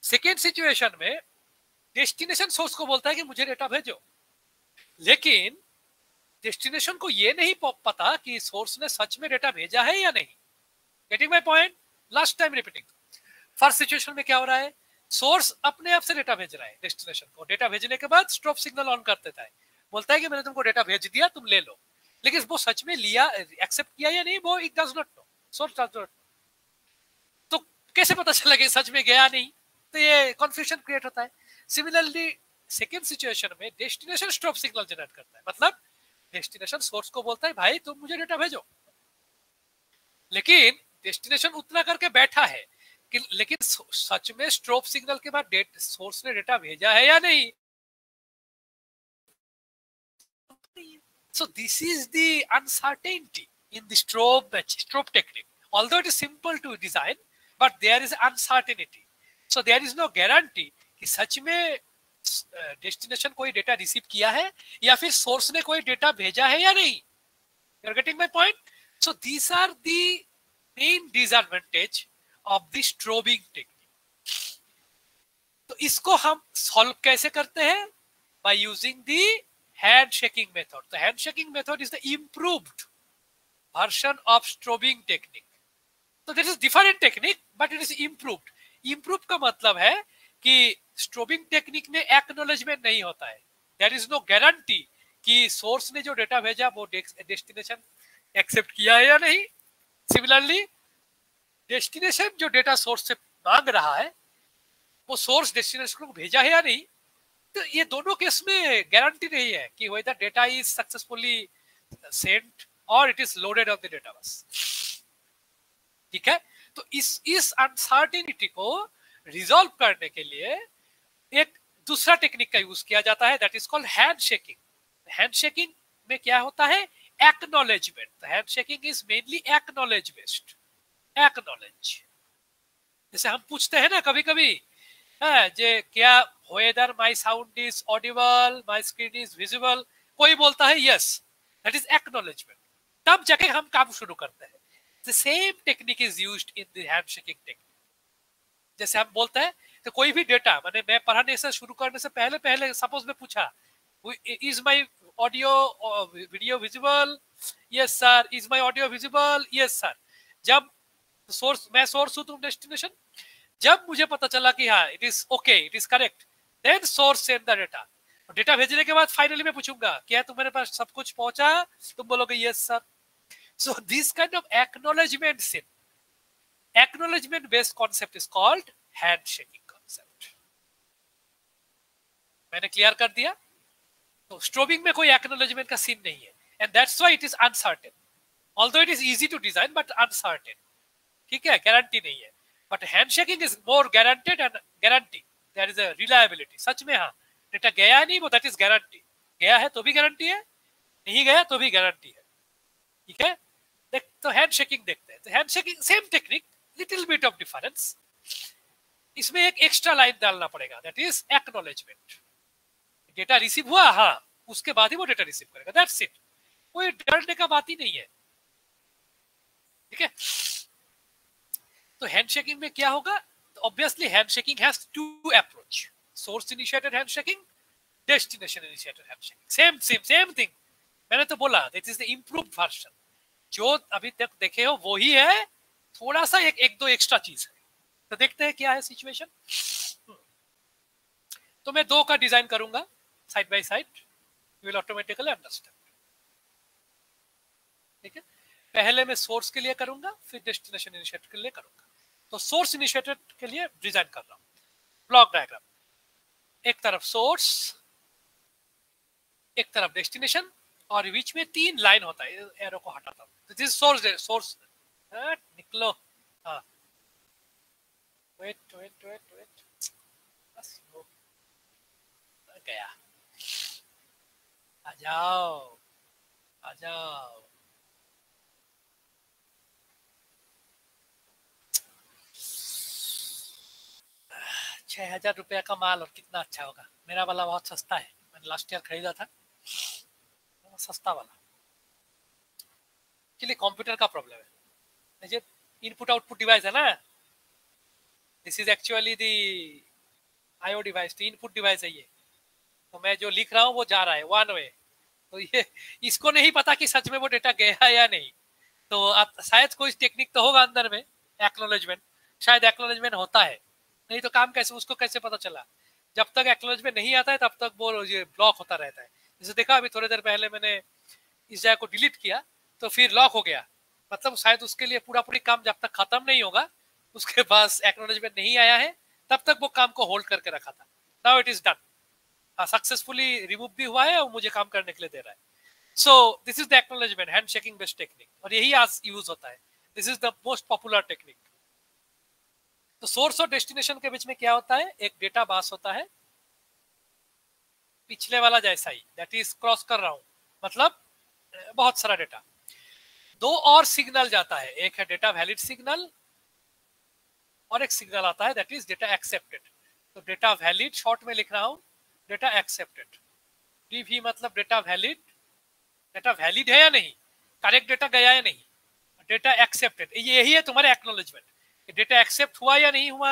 सेकेंड सिचुएशन में डेस्टिनेशन सोर्स को बोलता है कि मुझे डेटा भेजो, लेकिन डेस्टिनेशन को ये नहीं पता कि सोर्स ने सच में डेटा भेजा है या नहीं। Getting my point? Last time repeating. First situation में क्या हो रहा है, सोर्स अपने आप से डेटा भेज रहा है डेस्टिनेशन को, डेटा भेजने के बाद स्टॉप सिग्नल ऑन कर देता है, बोलता है कि मैंने तुमको डेटा भेज दिया, तुम ले लो, लेकिन वो सच में लिया, एक्सेप्ट किया या नहीं, वो it does not know, source does not. तो कैसे पता चला कि सच में गया नहीं? तो ये कंफ्यूजन क्रिएट होता है। सिमिलरली सेकेंड सिचुएशन में डेस्टिनेशन स्टॉप सिग्नल जनरेट करता है, मतलब डेस्टिनेशन सोर्स को बोलता है भाई तुम मुझे डेटा भेजो, लेकिन डेस्टिनेशन उतना करके बैठा है कि लेकिन सच में स्ट्रोब सिग्नल के बाद सोर्स ने डेटा भेजा है या नहीं। So this is the uncertainty in the strobe technique. Although it is simple to design, but there is uncertainty. So there is no guarantee कि सच में डेस्टिनेशन कोई डेटा रिसीव किया है या फिर सोर्स ने कोई डेटा भेजा है या नहीं। You are getting my point? So these are the main disadvantage of the strobing technique. तो इसको हम सॉल्व कैसे करते हैं? By using the handshaking method. The handshaking method is the improved version of strobing technique. So this is different technique, but it is improved. Improved का मतलब है कि स्ट्रोबिंग टेक्निक में एक्नॉलेजमेंट नहीं होता है, देयर इज नो गारंटी कि source ने जो डेटा भेजा वो डेस्टिनेशन एक्सेप्ट किया है या नहीं। सिमिलरली डेस्टिनेशन जो डेटा सोर्स से मांग रहा है वो सोर्स डेस्टिनेशन को भेजा है या नहीं, तो ये दोनों केस में गारंटी नहीं है कि whether data is successfully sent और it is loaded on the database. ठीक है, तो इस अनसर्टेनिटी को रिजॉल्व करने के लिए एक दूसरा टेक्निक का यूज किया जाता है, that is called handshaking. Handshaking में क्या होता है? Acknowledgement. Handshaking is mainly acknowledge based. Acknowledge, जैसे हम पूछते हैं ना कभी कभी, जे क्या whether my sound is audible, my screen is visible, कोई बोलता है yes, that is acknowledgement, तब जाके हम काम शुरू करते हैं। The same technique is used in the handshaking technique। जैसे हम बोलते हैं तो कोई भी डेटा, मैंने मैं पढ़ाने से शुरू करने से पहले सपोज में पूछा is my audio video visible, yes sir, is my audio visible, yes sir। जब सोर्स, मैं सोर्स हूं तुम डेस्टिनेशन, जब मुझे पता चला कि हाँ it is okay, it is correct, then source send the data. Data भेजने के बाद फाइनली मैं पूछूंगा क्या तुम्हारे पास सब कुछ पहुंचा, तुम बोलोगे yes sir. So this kind of acknowledgement sin, acknowledgement based concept is called handshaking concept. मैंने क्लियर कर दिया? तो स्ट्रोबिंग में कोई एक्नॉलेजमेंट का सीन नहीं है, and that's why it is uncertain, although it is easy to design but uncertain. ठीक है, गारंटी नहीं है। But handshaking is more guaranteed and guarantee, there is a reliability. सच में हाँ डेटा गया नहीं, वो दैट इज गारंटी, गया है तो भी गारंटी है, नहीं गया तो भी गारंटी है। ठीक है, तो हैंडशेकिंग देखते हैं। तो handshaking same technique, little bit of difference, इसमें एक एक्स्ट्रा लाइन डालना पड़ेगा, that is acknowledgement. Data receive हुआ, हाँ, उसके बाद ही वो डेटा रिसीव करेगा, दैट्स इट। कोई डरने का बात ही नहीं है, ठीक है। तो हैंडशेकिंग में क्या होगा, obviously handshaking has two approach, source initiated handshaking, destination initiated handshaking, same same same thing. मैंने तो बोला this is the improved version, जो अभी तक देखे हो वो ही है, थोड़ा सा एक दो एक्स्ट्रा चीज है। तो देखते हैं क्या है सिचुएशन। तो मैं दो का डिजाइन करूंगा side by side, you will automatically understand, ठीक है। पहले मैं सोर्स के लिए करूंगा, फिर डेस्टिनेशन इनिशिएटेड के लिए करूंगा। तो सोर्स इनिशिएटेड के लिए डिजाइन कर रहा हूं ब्लॉक डायग्राम, एक तरफ सोर्स, एक तरफ डेस्टिनेशन, और बीच में 3 लाइन होता है, एरो को हटाता हूं। तो दिस सोर्स, सोर्स निकलो, हाँ वेट वेट वेट वेट, बस वो गया, आ जाओ आ जाओ। 6,000 रुपया का माल, और कितना अच्छा होगा। मेरा वाला बहुत सस्ता है, मैंने लास्ट ईयर खरीदा था, सस्ता वाला। एक्चुअली कंप्यूटर का प्रॉब्लम है, ये इनपुट आउटपुट डिवाइस है ना, this is actually the IO device, तो इनपुट डिवाइस है ये। तो मैं जो लिख रहा हूँ वो जा रहा है वन वे, तो ये इसको नहीं पता कि सच में वो डेटा गया या नहीं। तो आप शायद कोई टेक्निक तो होगा अंदर में, एक्नॉलेजमेंट, शायद एक्नॉलेजमेंट होता है, नहीं तो काम कैसे, उसको कैसे पता चला। जब तक एक्नॉलेजमेंट नहीं आता है तब तक वो ये ब्लॉक होता रहता है। जैसे देखा अभी थोड़ी देर पहले मैंने इस जगह को डिलीट किया तो फिर लॉक हो गया, मतलब शायद उसके लिए पूरा पूरी काम जब तक खत्म नहीं होगा, उसके पास एक्नॉलेजमेंट नहीं आया है, तब तक वो काम को होल्ड करके रखा था। Now it is done, successfully remove भी हुआ है और मुझे काम करने के लिए दे रहा है। So this is the acknowledgement handshaking based technique, और यही आज यूज होता है, this is the most popular technique. तो सोर्स और डेस्टिनेशन के बीच में क्या होता है, एक डेटा बस होता है, पिछले वाला जैसा ही, दैट इज क्रॉस कर रहा हूं, मतलब बहुत सारा डेटा। दो और सिग्नल जाता है, एक है डेटा वैलिड सिग्नल, और एक सिग्नल आता है दैट इज डेटा एक्सेप्टेड। तो डेटा वैलिड शॉर्ट में लिख रहा हूं, डेटा एक्सेप्टेड, डीवी मतलब डेटा वैलिड, डेटा वैलिड है या नहीं, करेक्ट डेटा गया या नहीं, डेटा एक्सेप्टेड, यही है तुम्हारे एक्नॉलेजमेंट, डेटा एक्सेप्ट हुआ या नहीं हुआ,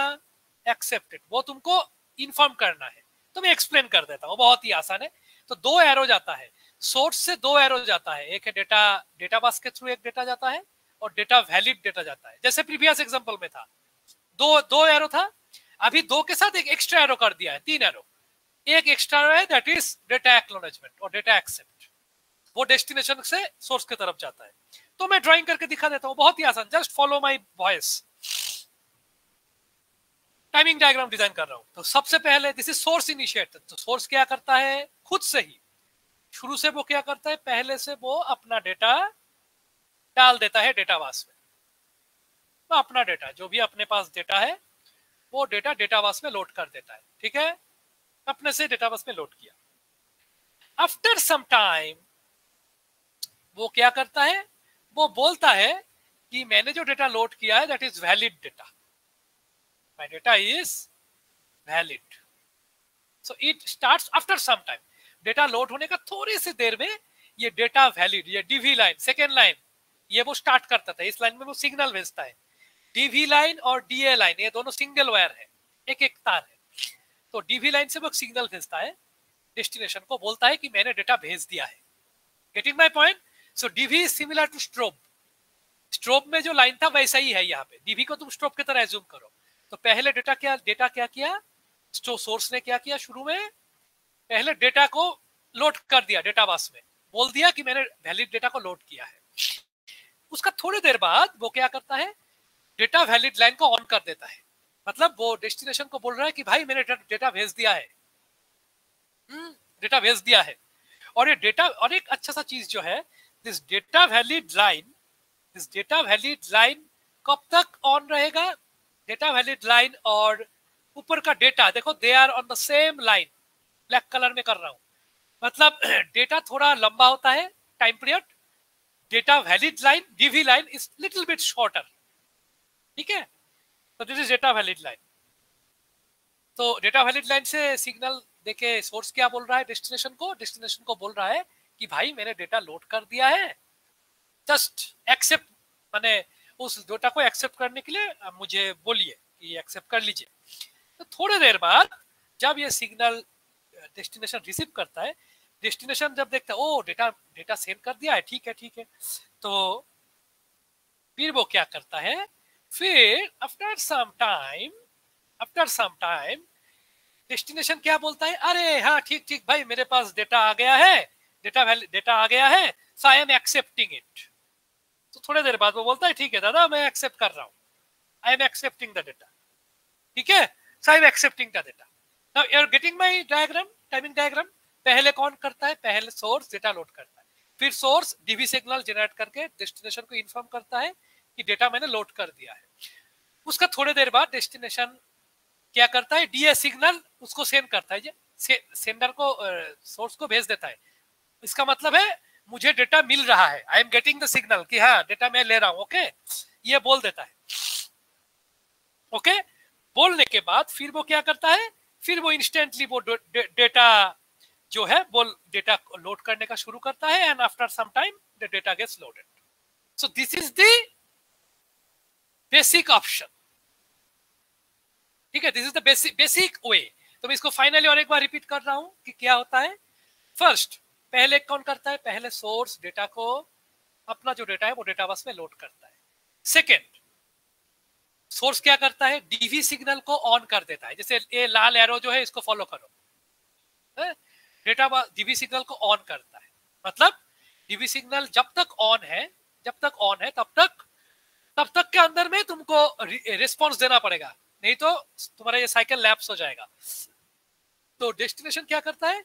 एक्सेप्टेड, वो तुमको इन्फॉर्म करना है। तो मैं एक्सप्लेन कर देता हूँ, बहुत ही आसान है। तो 2 एरो जाता है, सोर्स से 2 एरो जाता है, एक है डेटा, डेटा बस के थ्रू एक डेटा जाता है, और डेटा वैलिड डेटा जाता है। जैसे प्रीवियस एग्जांपल में था, दो एरो था, अभी 2 के साथ एक एक्स्ट्रा एरो कर दिया है, 3 एरो, एक एक्स्ट्रा है दैट इज डेटा एक्नॉलेजमेंट और डेटा एक्सेप्ट, वो डेस्टिनेशन से सोर्स की तरफ जाता है। तो मैं ड्राइंग करके दिखा देता हूँ, बहुत ही आसान, just follow my voice. Timing diagram design कर रहा हूं, तो सबसे पहले दिस इज सोर्स इनिशिएटेड। तो सोर्स क्या करता है, खुद से ही शुरू से वो क्या करता है, पहले से वो अपना डेटा डाल देता है डेटाबेस में, तो अपना डेटा जो भी अपने पास डेटा है वो डेटा डेटाबेस में लोड कर देता है, ठीक है, अपने से डेटाबेस में लोड किया। आफ्टर सम टाइम वो क्या करता है, वो बोलता है कि मैंने जो डेटा लोड किया है that is valid data, my data is valid, so it starts after some time। Data load होने का थोड़ी सी देर में ये डेटा वैलिड, ये डीवी लाइन, सेकेंड लाइन, ये वो स्टार्ट करता था, इस लाइन में वो सिग्नल भेजता है। डीवी लाइन और डीए लाइन ये दोनों सिंगल वायर है, एक एक तार है। तो डीवी लाइन से वो सिग्नल भेजता है डेस्टिनेशन को, बोलता है कि मैंने डेटा भेज दिया है। Getting my point? So DV is similar to strobe, strobe में जो लाइन था वैसा ही है यहाँ पे, डीवी को तुम स्ट्रोब की तरह एज्यूम करो। तो पहले डेटा क्या किया, सोर्स ने क्या किया, शुरू में पहले डेटा को लोड कर दिया डेटाबेस में, बोल दिया कि मैंने वैलिड डेटा को लोड किया है। उसका थोड़ी देर बाद वो क्या करता है, डेटा वैलिड लाइन को ऑन कर देता है, मतलब वो डेस्टिनेशन को बोल रहा है कि भाई मैंने डेटा भेज दिया है, डेटा भेज दिया है। और ये डेटा, और एक अच्छा सा चीज जो है, this data valid line, this data valid line कब तक ऑन रहेगा, डेटा वैलिड लाइन और ऊपर का डेटा देखो, they are on the same line, black colour में कर रहा हूं, मतलब डेटा थोड़ा लंबा होता है time period, data valid line DV line is little bit shorter, ठीक है। तो this is data valid line. तो डेटा वैलिड लाइन से सिग्नल देके सोर्स क्या बोल रहा है डेस्टिनेशन को, डेस्टिनेशन को बोल रहा है कि भाई मैंने डेटा लोड कर दिया है, जस्ट एक्सेप्ट, माने उस डेटा को एक्सेप्ट करने के लिए मुझे बोलिए कि एक्सेप्ट कर लीजिए। तो थोड़ी देर बाद जब ये सिग्नल डेस्टिनेशन रिसीव करता है, डेस्टिनेशन जब देखता है ओ डेटा सेंड कर दिया है, ठीक है, तो फिर वो क्या करता है, फिर आफ्टर सम टाइम डेस्टिनेशन क्या बोलता है, अरे हाँ ठीक भाई मेरे पास डेटा आ गया है, डेटा आ गया है, so I am accepting it. तो थोड़ी देर बाद वो बोलता है ठीक है दादा मैं एक्सेप्ट कर रहा हूँ, I am accepting the data, ठीक है, so I am accepting the data. Now you are getting my diagram, timing diagram. पहले कौन करता है, पहले सोर्स डेटा लोड करता है, फिर सोर्स डीबी सिग्नल जनरेट करके डेस्टिनेशन को इन्फॉर्म करता है कि डेटा मैंने लोड कर दिया है। उसका थोड़ी देर बाद डेस्टिनेशन क्या करता है, डीए सिग्नल उसको सेंड करता है, सेंडर को सोर्स को भेज देता है। इसका मतलब है मुझे डेटा मिल रहा है, I am getting the signal कि हाँ डेटा मैं ले रहा हूं, ओके, ये बोल देता है। ओके, बोलने के बाद फिर वो क्या करता है, फिर वो इंस्टेंटली वो डेटा जो है वो डेटा लोड करने का शुरू करता है, and after some time the data gets loaded. So this is the basic option, ठीक है, this is the basic way. तो मैं इसको फाइनली और एक बार रिपीट कर रहा हूं कि क्या होता है। फर्स्ट, पहले कौन करता है, पहले सोर्स डेटा को, अपना जो डेटा है वो डेटा बस में लोड करता है। सेकेंड, सोर्स क्या करता है, डीवी सिग्नल को ऑन कर देता है, जैसे ये लाल एरो जो है इसको फॉलो करो, डेटा डीवी सिग्नल को ऑन करता है, मतलब डीवी सिग्नल जब तक ऑन है तब तक के अंदर में तुमको रिस्पॉन्स देना पड़ेगा, नहीं तो तुम्हारा ये साइकिल लैप्स हो जाएगा। तो डेस्टिनेशन क्या करता है,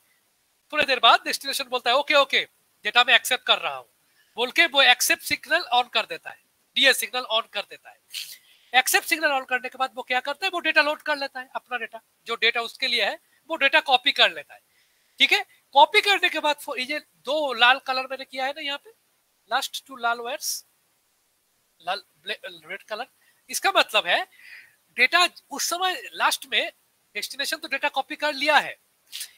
थोड़ी देर बाद डेस्टिनेशन बोलता है ओके डेटा मैं एक्सेप्ट कर रहा हूं, बोल के वो एक्सेप्ट सिग्नल ऑन कर देता है, डीए सिग्नल ऑन कर देता है। एक्सेप्ट सिग्नल ऑन करने के बाद वो क्या करता है, वो डेटा लोड कर लेता है, अपना डेटा जो डेटा उसके लिए है वो डेटा कॉपी कर लेता है, ठीक है। कॉपी करने के बाद ये दो लाल कलर मैंने किया है ना यहाँ पे, लास्ट टू लाल वायर्स, लाल रेड कलर, इसका मतलब है डेटा उस समय लास्ट में डेस्टिनेशन तो डेटा कॉपी कर लिया है,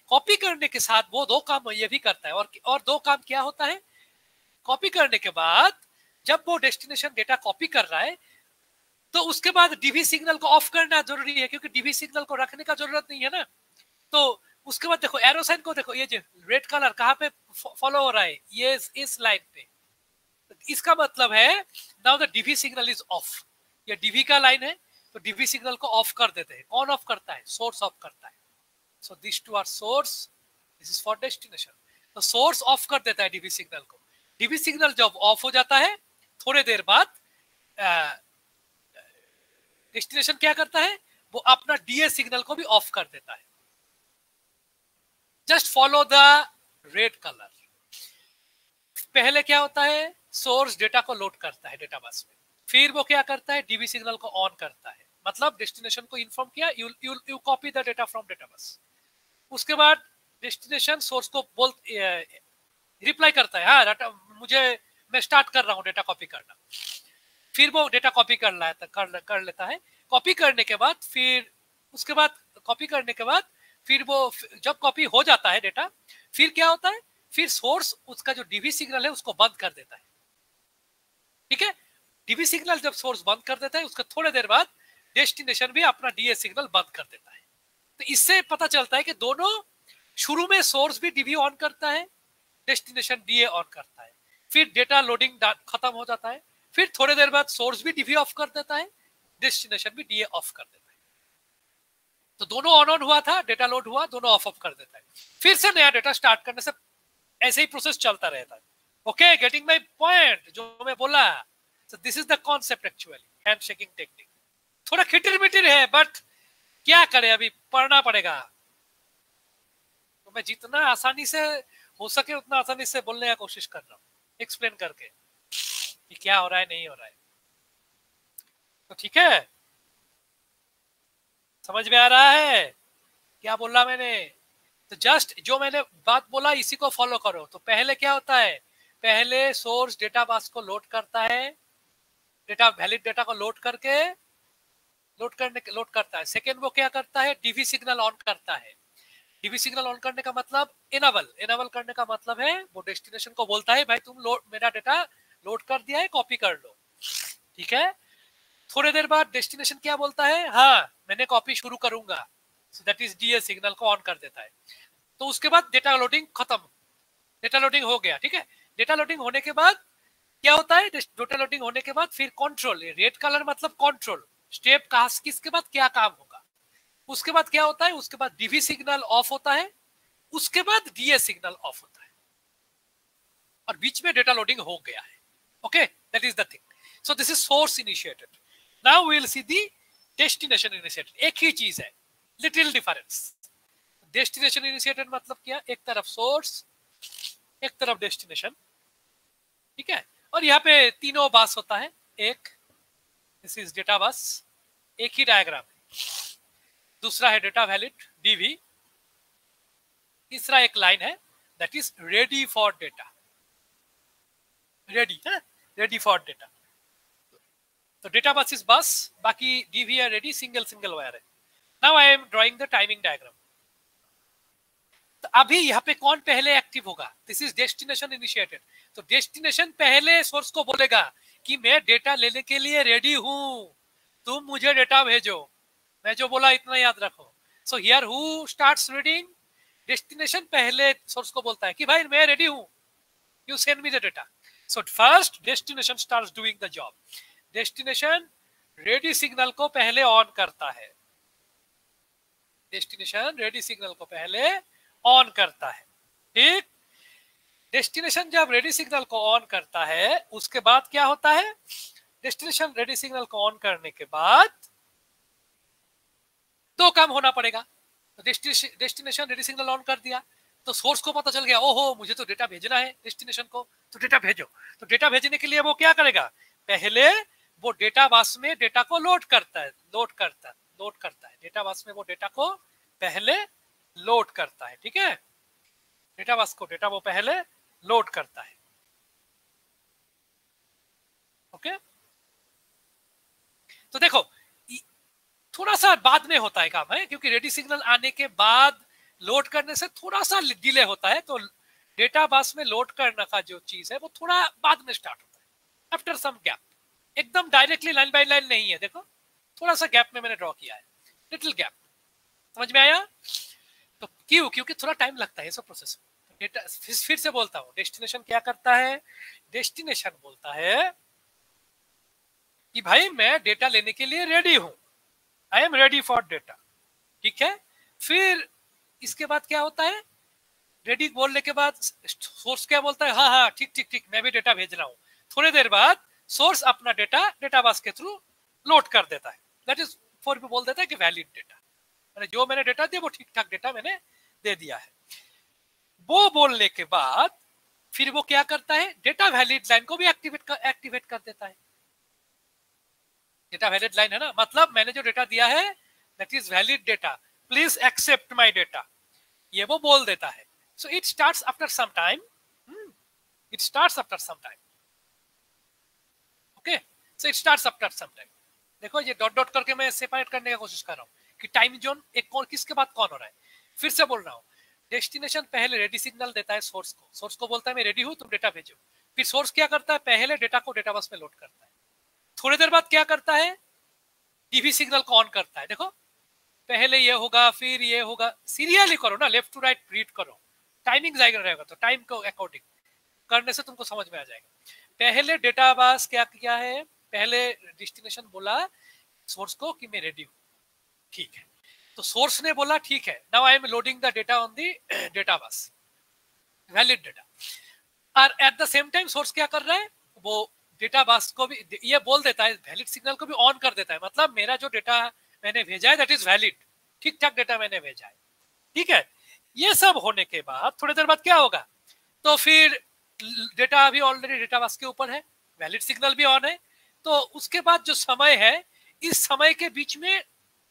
कॉपी करने के साथ वो दो काम ये भी करता है, और दो काम क्या होता है, कॉपी करने के बाद जब वो डेस्टिनेशन डेटा कॉपी कर रहा है तो उसके बाद डीवी सिग्नल को ऑफ करना जरूरी है, क्योंकि डीवी सिग्नल को रखने का जरूरत नहीं है ना। तो उसके बाद देखो एरो साइन को देखो, ये जो रेड कलर कहाँ पे फॉलो हो रहा है, ये इस लाइन पे, इसका मतलब है now the DV signal is off, ये डीवी का लाइन है, तो डीवी सिग्नल को ऑफ कर देते हैं। कौन ऑफ करता है, सोर्स ऑफ करता है। So this two are source, this is for destination. तो सोर्स ऑफ कर देता है डीवी सिग्नल को, डीवी सिग्नल जब ऑफ हो जाता है थोड़ी देर बाद डेस्टिनेशन क्या करता है, वो अपना डीए सिग्नल को भी ऑफ कर देता है। Just follow the red colour. पहले क्या होता है, सोर्स डेटा को लोड करता है डेटा बस में, फिर वो क्या करता है, डीवी सिग्नल को ऑन करता है, मतलब डेस्टिनेशन को इन्फॉर्म किया, you copy the data from data bus. उसके बाद डेस्टिनेशन सोर्स को रिप्लाई करता है, हाँ डाटा मैं स्टार्ट कर रहा हूँ डेटा कॉपी करना, फिर वो डेटा कॉपी कर लेता है। कॉपी करने के बाद फिर उसके बाद कॉपी करने के बाद फिर वो जब कॉपी हो जाता है डेटा, फिर क्या होता है, फिर सोर्स उसका जो डीवी सिग्नल है उसको बंद कर देता है, ठीक है। डीवी सिग्नल जब सोर्स बंद कर देता है उसका थोड़ी देर बाद डेस्टिनेशन भी अपना डीए सिग्नल बंद कर देता है। तो इससे पता चलता है कि दोनों, शुरू में सोर्स भी डीवी ऑन करता है, डेस्टिनेशन डीए ऑन करता है, फिर डेटा लोडिंग खत्म हो जाता है, फिर थोड़ी देर बाद सोर्स भी डीवी ऑफ कर देता है, डेस्टिनेशन भी डीए ऑफ कर देता है। तो दोनों ऑन हुआ था, डेटा लोड हुआ, दोनों ऑफ कर देता है, फिर से नया डेटा स्टार्ट करने से ऐसे ही प्रोसेस चलता रहता है। ओके, गेटिंग माय पॉइंट जो मैं बोला। सो this is the concept actually, handshaking technique. थोड़ा खिटिर मिटिर है बट क्या करें, अभी पढ़ना पड़ेगा। तो मैं जितना आसानी से हो सके उतना आसानी से बोलने की कोशिश कर रहा हूँ, एक्सप्लेन करके कि क्या हो रहा है नहीं हो रहा है। तो ठीक है, समझ में आ रहा है क्या बोला मैंने। तो जस्ट जो मैंने बात बोला इसी को फॉलो करो। तो पहले क्या होता है, पहले सोर्स डेटा बस को लोड करता है, डेटा वैलिड डेटा को लोड करता है। सेकेंड वो क्या करता है, डीवी सिग्नल ऑन करता है। डीवी सिग्नल ऑन करने का मतलब एनेबल करने का मतलब है वो डेस्टिनेशन को बोलता है भाई तुम मेरा डेटा लोड कर दिया है, कॉपी कर लो, ठीक है। थोड़ी देर बाद डेस्टिनेशन क्या बोलता है, हाँ मैंने कॉपी शुरू करूंगा, सो दैट इज डीए सिग्नल को ऑन कर देता है। तो उसके बाद डेटा लोडिंग खत्म, डेटा लोडिंग हो गया, ठीक है। डेटा लोडिंग होने के बाद क्या होता है, डेटा लोडिंग होने के बाद फिर कंट्रोल, रेड कलर मतलब कंट्रोल स्टेप, कहां किसके बाद क्या काम होगा। उसके बाद क्या होता है, उसके बाद डीवी सिग्नल ऑफ होता है, उसके बाद डीए सिग्नल ऑफ होता है, और बीच में डेटा लोडिंग हो गया है। Okay, that is the thing. So this is source initiated. Now we will see the destination initiated. एक ही चीज है, लिटिल डिफरेंस। डेस्टिनेशन इनिशिएटेड मतलब क्या, एक तरफ सोर्स एक तरफ डेस्टिनेशन, ठीक है। और यहाँ पे तीनों बस होता है, एक दिस इज डेटा बस, एक ही डायग्राम है। दूसरा है डेटा वैलिड डीवी, तीसरा एक लाइन है that is ready for data, ready है, रेडी फॉर डेटा। तो डेटा बस इज बस, बाकी डीवी है रेडी, सिंगल सिंगल वायर है। Now I M drawing the timing diagram. तो अभी यहाँ पे कौन पहले एक्टिव होगा, दिस इज डेस्टिनेशन इनिशिएटेड। तो डेस्टिनेशन पहले सोर्स को बोलेगा कि मैं डेटा लेने के लिए रेडी हूं, तुम मुझे डेटा भेजो, मैं जो बोला इतना याद रखो। So here who starts reading, destination पहले सोर्स को बोलता है कि भाई मैं रेडी हूं, you send me the data. So first destination starts doing the job. Destination ready signal को पहले ऑन करता है, डेस्टिनेशन रेडी सिग्नल को पहले ऑन करता है, ठीक। डेस्टिनेशन जब रेडी सिग्नल को ऑन करता है उसके बाद क्या होता है, डेस्टिनेशन रेडी सिग्नल को ऑन करने के बाद दो काम होना पड़ेगा। तो डेस्टिनेशन रेडी सिग्नल ऑन कर दिया तो सोर्स को पता चल गया, ओहो मुझे तो डेटा भेजना है डेस्टिनेशन को, तो डेटा भेजो। तो डेटा भेजने के लिए वो क्या करेगा, पहले वो डेटा बस में डेटा को लोड करता है, डेटा बस में वो डेटा को पहले लोड करता है, ठीक है। डेटा बस को डेटा वो पहले लोड करता है, ओके। तो देखो थोड़ा सा बाद में होता है काम है, क्योंकि रेडी सिग्नल आने के बाद लोड करने से थोड़ा सा डिले होता है, तो डेटा बस में लोड करने का जो चीज है वो थोड़ा बाद में स्टार्ट होता है, आफ्टर सम गैप। एकदम डायरेक्टली लाइन बाय लाइन नहीं है, देखो थोड़ा सा गैप में मैंने ड्रॉ किया है, लिटिल गैप, समझ में आया। तो क्यों, क्योंकि थोड़ा टाइम लगता है सब प्रोसेस में। डेटा फिर से बोलता हूं, डेस्टिनेशन क्या करता है, डेस्टिनेशन बोलता है कि भाई मैं डेटा लेने के लिए रेडी हूं, I am ready for data, ठीक है। फिर इसके बाद क्या होता है, रेडी बोलने के बाद सोर्स क्या बोलता है, हाँ हाँ ठीक ठीक ठीक मैं भी डेटा भेज रहा हूँ। थोड़ी देर बाद सोर्स अपना डेटा डेटाबस के थ्रू लोड कर देता है, दैट इज फॉर भी बोल देता है कि वैलिड डेटा, मैंने जो मैंने डेटा दिया वो ठीक ठाक डेटा मैंने दे दिया है। वो बोलने के बाद फिर वो क्या करता है, डेटा वैलिड लाइन को भी एक्टिवेट कर देता है। डेटा वैलिड लाइन है ना, मतलब मैंने जो डेटा दिया है that is valid data, please accept my data, ये वो बोल देता है। So it starts after some time, it starts after some time, okay. So it starts after some time. देखो ये डॉट डॉट करके मैं सेपरेट करने की कोशिश कर रहा हूँ कि टाइम जोन एक कौन किसके बाद कौन हो रहा है। फिर से बोल रहा हूँ, डेस्टिनेशन पहले रेडी सिग्नल देता है सोर्स को बोलता है मैं रेडी हूँ तुम डेटा भेजो। फिर सोर्स क्या करता है, पहले डेटा को डेटाबेस में लोड करता है, थोड़ी देर बाद क्या करता है, डीवी सिग्नल को ऑन करता है। देखो पहले ये होगा फिर ये होगा, सीरियली करो ना, लेफ्ट टू राइट रीड करो, टाइमिंग जाएगा रहेगा तो टाइम को अकॉर्डिंग करने से तुमको समझ में आ जाएगा। पहले डेटाबेस क्या किया है, पहले डेस्टिनेशन बोला सोर्स को कि मैं रेडी हूँ, ठीक है। तो सोर्स ने बोला ठीक है, now I am loading the data on the database, valid data. और at the same time source क्या कर रहा है, वो डेटा बस को भी ये बोल देता है, वैलिड सिग्नल को भी ऑन कर देता है, मतलब मेरा जो डेटा मैंने भेजा है दैट इज वैलिड, ठीक ठाक डेटा मैंने भेजा है, ठीक है। ये सब होने के बाद थोड़ी देर बाद क्या होगा, तो फिर डेटा अभी ऑलरेडी डेटा बस के ऊपर है, वैलिड सिग्नल भी ऑन है, तो उसके बाद जो समय है इस समय के बीच में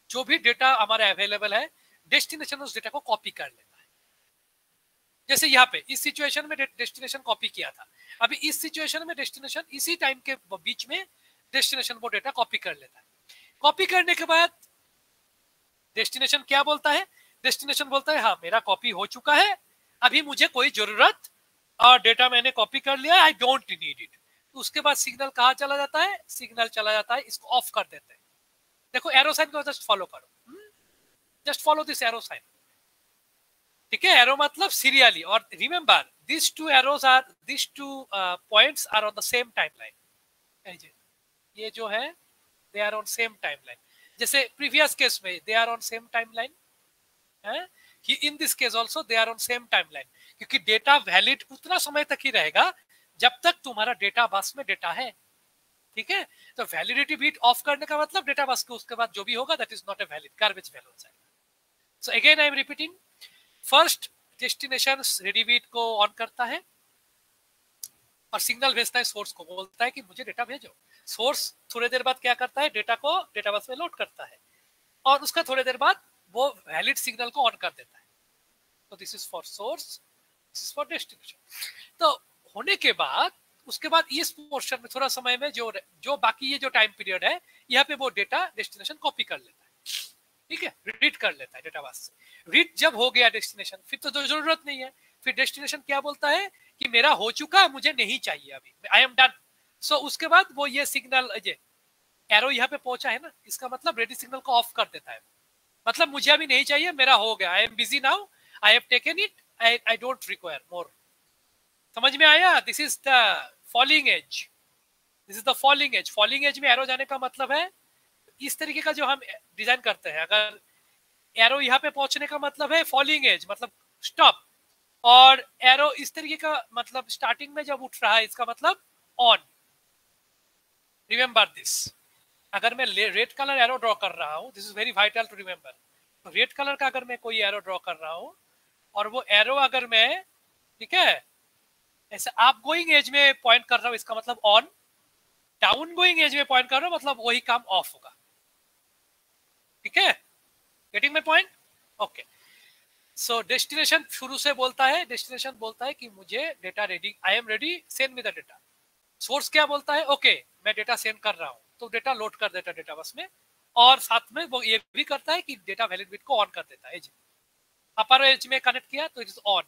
जो भी डेटा हमारा अवेलेबल है डेस्टिनेशन उस डेटा को कॉपी कर लेता है। जैसे यहाँ पे इस सिचुएशन में डेस्टिनेशन कॉपी किया था, अभी इस सिचुएशन में डेस्टिनेशन इसी टाइम के बीच में डेस्टिनेशन वो डेटा कॉपी कर लेता है। कॉपी करने के बाद डेस्टिनेशन क्या बोलता है, डेस्टिनेशन बोलता है हाँ मेरा कॉपी हो चुका है, अभी मुझे कोई जरूरत, और डेटा मैंने कॉपी कर लिया, आई डोंट नीड इट। तो उसके बाद सिग्नल कहाँ चला जाता है, सिग्नल चला जाता है, इसको ऑफ कर देते हैं। देखो एरो साइन को जस्ट फॉलो करो, just follow this arrow sign, ठीक है। एरो मतलब सीरियली, और remember this two arrows are, this two points are on the same timeline. ये जो है they are on same timeline, जैसे प्रीवियस केस में they are on same timeline है, in this case also they are on same timeline, क्योंकि data valid उतना समय तक ही रहेगा जब तक तुम्हारा डेटा बस में डेटा है, ठीक है। तो वैलिडिटी बीट ऑफ करने का मतलब डेटा बस के उसके बाद जो भी होगा that is not a valid, garbage value हो जाएगा। So again I am repeating, first destination ready bit को ऑन करता है और सिग्नल भेजता है सोर्स को, बोलता है कि मुझे डेटा भेजो। सोर्स थोड़ी देर बाद क्या करता है, डेटा को डेटा बस में लोड करता है, और उसका थोड़ी देर बाद वो वैलिड सिग्नल को ऑन कर देता है। तो this is for source, this is for destination. तो होने के बाद उसके बाद इस पोर्शन में थोड़ा समय में जो बाकी ये जो टाइम पीरियड है, यहाँ पे वो डेटा डेस्टिनेशन कॉपी कर लेता है, ठीक है, रीड कर लेता है डेटा बस से। रीड जब हो गया डेस्टिनेशन, फिर तो जरूरत नहीं है, फिर डेस्टिनेशन क्या बोलता है कि मेरा हो चुका, मुझे नहीं चाहिए अभी, आई एम डन। सो उसके बाद वो ये सिग्नल, एरो यहाँ पे पहुंचा है ना, इसका मतलब रेडी सिग्नल को ऑफ कर देता है, मतलब मुझे अभी नहीं चाहिए, मेरा हो गया, I am busy now, I have taken it, I don't require more. समझ में आया? This is the falling edge, this is the falling edge. Falling edge में एरो जाने का मतलब है इस तरीके का जो हम डिजाइन करते हैं, अगर एरो यहाँ पे पहुंचने का मतलब है फॉलिंग एज मतलब स्टॉप, और एरो इस तरीके का मतलब स्टार्टिंग में जब उठ रहा है इसका मतलब ऑन। रिमेंबर दिस, अगर मैं रेड कलर एरो ड्रॉ कर रहा हूं, this is very vital to remember, तो रेड कलर का अगर मैं कोई एरो ड्रॉ कर रहा हूं और वो एरो अगर मैं, ठीक है, ऐसे आप गोइंग एज में पॉइंट कर रहा हूं, इसका मतलब ऑन, डाउन गोइंग एज में पॉइंट कर रहा हूं मतलब वही काम ऑफ होगा, ठीक है। Getting my point? Okay. So destination शुरू से बोलता है, डेस्टिनेशन बोलता है कि मुझे data ready, I am ready, send me the data. Source क्या बोलता है, ओके मैं डेटा सेंड कर रहा हूं, तो डेटा लोड कर देता है डेटा बस में, और साथ में वो ये भी करता है कि डेटा वैलिड बिट को ऑन कर देता है। अपर एज में कनेक्ट किया तो it is on.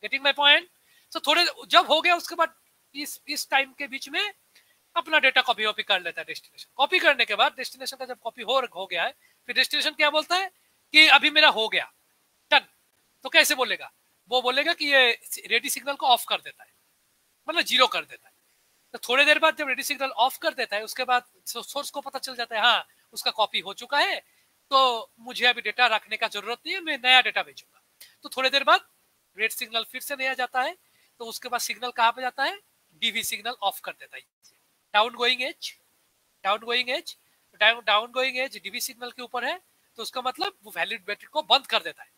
Getting my point? So थोड़े जब हो गया उसके बाद इस टाइम के बीच में अपना डेटा कॉपी कर लेता है डेस्टिनेशन। कॉपी करने के बाद डेस्टिनेशन का जब कॉपी हो गया है, फिर डेस्टिनेशन क्या बोलता है कि अभी मेरा हो गया, डन। तो कैसे बोलेगा, वो बोलेगा कि ये रेडी सिग्नल को ऑफ कर देता है, मतलब जीरो कर देता है। तो थोड़ी देर बाद जब रेडी सिग्नल ऑफ कर देता है, उसके बाद सोर्स को पता चल जाता है हाँ उसका कॉपी हो चुका है, तो मुझे अभी डेटा रखने का जरूरत नहीं है, मैं नया डेटा भेजूंगा। तो थोड़ी देर बाद रेड सिग्नल फिर से नया जाता है, तो उसके बाद सिग्नल कहाँ पे जाता है, डीवी सिग्नल ऑफ कर देता है, down going edge, down going edge, down going edge DV signal के ऊपर है, तो उसका मतलब वो वैलिड बैटरी को बंद कर देता है।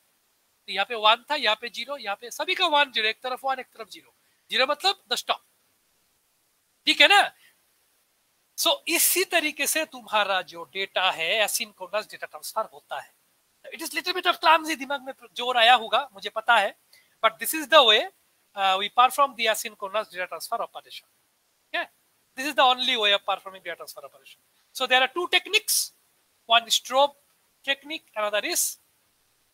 तो यहाँ पे 1 था, यहाँ पे 0, यहाँ पे सभी का 1 0, एक तरफ 1 एक तरफ 0, 0 मतलब द स्टॉप, ठीक है ना। सो इसी तरीके से तुम्हारा जो डेटा है एसिंक्रोनस डेटा ट्रांसफर होता है। It is little bit of clumsy, दिमाग में जोर आया होगा मुझे पता है, but this is the way we perform the asynchronous data transfer operation. Okay? This is the only way of performing data transfer operation. So there are two techniques. One is strobe technique, another is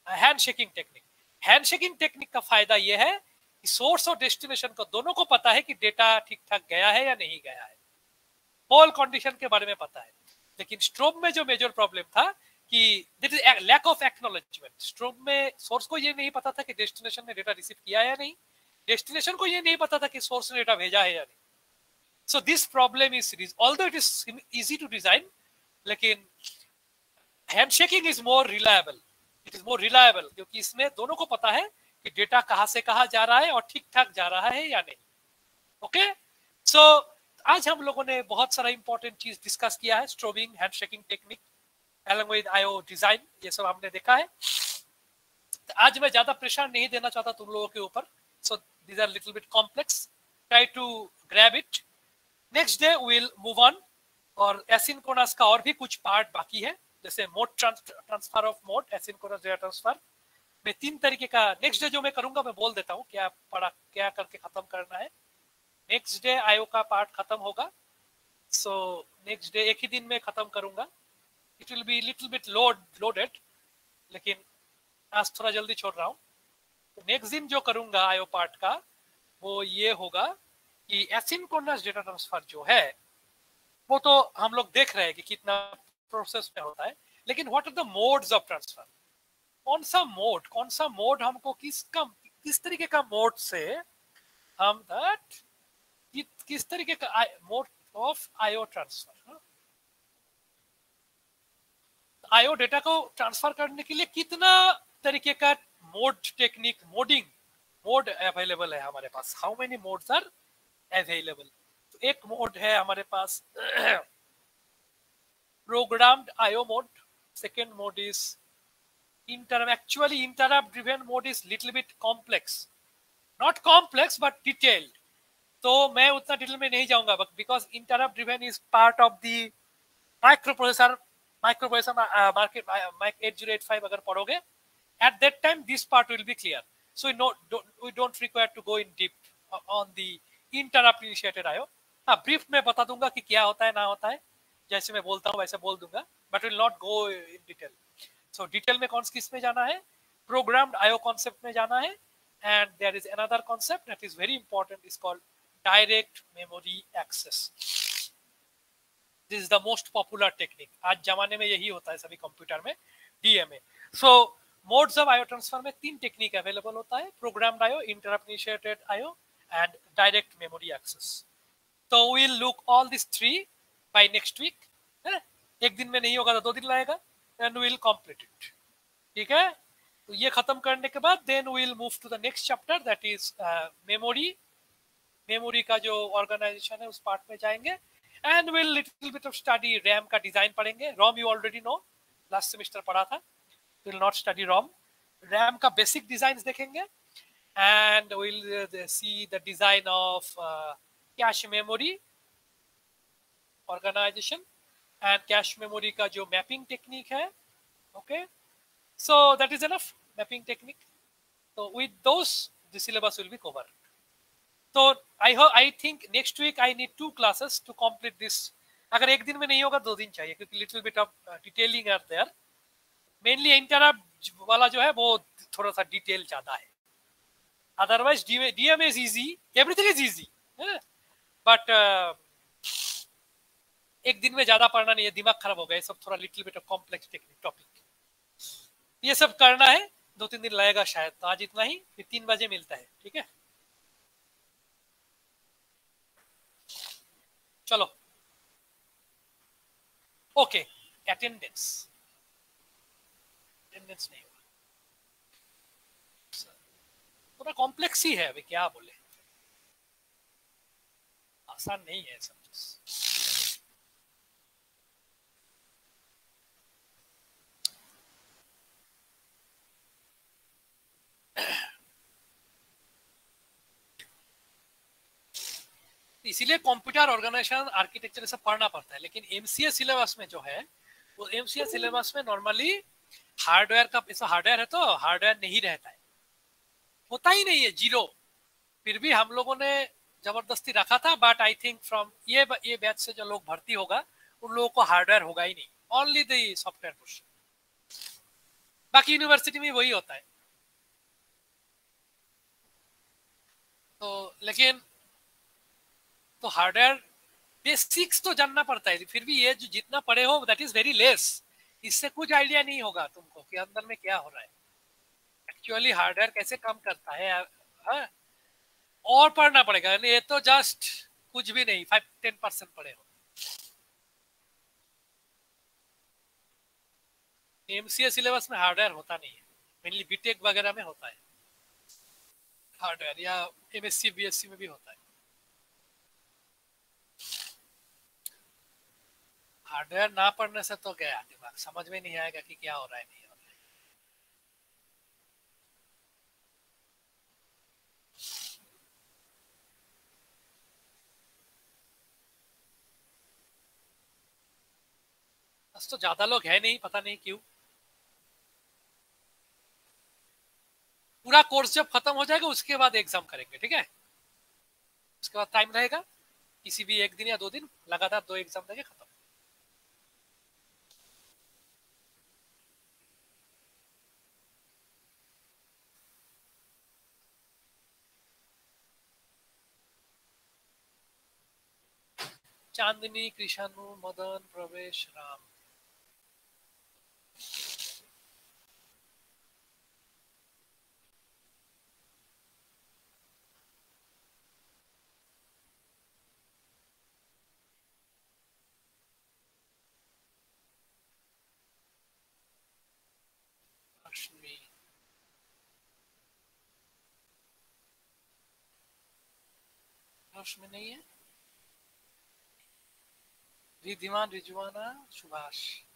handshaking technique. Handshaking technique का फायदा ये है कि source और destination को दोनों को पता है कि डेटा ठीक ठाक गया है या नहीं गया है, होल कंडीशन के बारे में पता है। लेकिन स्ट्रोब में जो मेजर प्रॉब्लम था कि this is lack of acknowledgement. Strobe में सोर्स को ये नहीं पता था कि डेस्टिनेशन ने डेटा रिसीव किया है या नहीं, डेस्टिनेशन को ये नहीं पता था कि सोर्स ने डेटा भेजा है या नहीं। So this problem is, although it is easy to design, लेकिन handshaking is more reliable. It is more reliable क्योंकि इसमें दोनों को पता है कि डेटा कहाँ से कहाँ जा रहा है और ठीक ठाक जा रहा है या नहीं। ओके, सो आज हम लोगों ने बहुत सारा इंपॉर्टेंट चीज डिस्कस किया है, strobing, handshaking technique, along with IO design, ये सब हमने देखा है। तो आज मैं ज्यादा प्रेशर नहीं देना चाहता तुम लोगों के ऊपर, सो these are little bit complex, try to grab it. Next day will move on, और एसिंक्रोनस का और भी कुछ पार्ट बाकी है, जैसे mode transfer of mode, asynchronous data transfer में 3 तरीके का। नेक्स्ट डे जो मैं करूंगा मैं बोल देता हूँ क्या क्या करके खत्म करना है। नेक्स्ट डे आईओ का पार्ट खत्म होगा, सो नेक्स्ट डे एक ही दिन में खत्म करूंगा। It will be little bit loaded, लेकिन आज थोड़ा जल्दी छोड़ रहा हूँ। तो नेक्स्ट दिन जो करूंगा आयो पार्ट का वो ये होगा कि एसिंक्रोनस डेटा ट्रांसफर जो है वो तो हम लोग देख रहे हैं कि कितना प्रोसेस में होता है, लेकिन what are the modes of transfer, कौन सा मोड हमको किस तरीके का मोड से हम दैट किस तरीके का mode of IO transfer, IO data को ट्रांसफर करने के लिए कितना तरीके का मोड अवेलेबल है हमारे पास, how many modes are available. तो एक मोड है हमारे पास programmed IO mode, second mode is interrupt driven mode is little bit complex, not complex but detailed, तो मैं उतना डिटेल में नहीं जाऊंगा because interrupt driven is part of the microprocessor market 8085 अगर पढ़ोगे at that time this part will be clear, so we don't require to go in deep on the interrupt initiated IO। हाँ brief में बता दूंगा कि क्या होता है ना होता है, जैसे मैं बोलता हूँ वैसे बोल दूंगा, but will not go in detail. So detail में कौन किस में जाना है, प्रोग्राम्ड आईओ कॉन्सेप्ट में जाना है, and there is another concept that is very important, is called direct memory access. This is the most popular technique, आज जमाने में यही होता है सभी कंप्यूटर में, DMA. So modes of IO transfer में 3 टेक्निक अवेलेबल होता है, programmed IO, interrupt initiated IO and direct memory access. तो will look all this 3 by next week. एक दिन में नहीं होगा तो 2 दिन लगेगा, एंड विल कंप्लीट इट। ठीक है, तो ये खत्म करने के बाद then will move to the next chapter that is memory का जो ऑर्गेनाइजेशन है उस पार्ट में जाएंगे, and will little bit of study RAM का डिजाइन पढ़ेंगे। ROM you already know, last semester पढ़ा था, will not study ROM. RAM का बेसिक डिजाइन देखेंगे, and will see the design of cache memory organization and cache memory का जो mapping technique है। Okay, so that is enough mapping technique. तो with those the syllabus will be covered. तो I think next week I need 2 classes to complete this. अगर एक दिन में नहीं होगा 2 दिन चाहिए, क्योंकि little bit of detailing are there. Mainly interrupt वाला जो है वो थोड़ा सा डिटेल ज्यादा है, otherwise DM is easy, everything is easy, but एक दिन में ज्यादा पढ़ना नहीं है, दिमाग खराब हो गया, सब थोड़ा little bit of complex technique topic, ये सब करना है। 2-3 दिन लगेगा शायद, तो आज इतना ही, फिर 3 बजे मिलता है। ठीक है, चलो ओके। अटेंडेंस नहीं होगा, थोड़ा कॉम्प्लेक्स ही है, अभी क्या बोले, आसान नहीं है सब चीज। इसीलिए कंप्यूटर ऑर्गेनाइजेशन आर्किटेक्चर सब पढ़ना पड़ता है, लेकिन एमसीए सिलेबस में जो है वो एमसीए सिलेबस में नॉर्मली हार्डवेयर का, ऐसा हार्डवेयर है तो हार्डवेयर नहीं रहता है, होता ही नहीं है, जीरो। फिर भी हम लोगों ने जबरदस्ती रखा था, बट आई थिंक फ्रॉम ये बैच से जो लोग भर्ती होगा उन लोगों को हार्डवेयर होगा ही नहीं, ओनली द सॉफ्टवेयर पोर्शन। बाकी यूनिवर्सिटी में वही होता है। तो लेकिन तो हार्डवेयर बेसिक्स तो जानना पड़ता है, फिर भी ये जो जितना पढ़े हो दैट इज वेरी लेस, इससे कुछ आइडिया नहीं होगा तुमको कि अंदर में क्या हो रहा है, एक्चुअली हार्डवेयर कैसे काम करता है। हाँ? और पढ़ना पड़ेगा, ये तो जस्ट कुछ भी नहीं, 5-10% पढ़े हो। एमसीए सिलेबस में हार्डवेयर होता नहीं है, मेनली बीटेक वगैरह में होता है हार्डवेयर, या एमएससी बीएससी में भी होता है। हार्डवेयर ना पढ़ने से तो गया दिमाग, समझ में नहीं आएगा कि क्या हो रहा है, नहीं हो रहा है। बस तो ज्यादा लोग है नहीं, पता नहीं क्यों। पूरा कोर्स जब खत्म हो जाएगा उसके बाद एग्जाम करेंगे, ठीक है, उसके बाद टाइम रहेगा, किसी भी एक दिन या 2 दिन लगातार 2 एग्जाम देंगे, खत्म। चांदनी, कृष्णु, मदन, प्रवेश, राम। लक्ष्मी, लक्ष्मी नहीं है। रिधिमान, रिजवाना, सुभाष।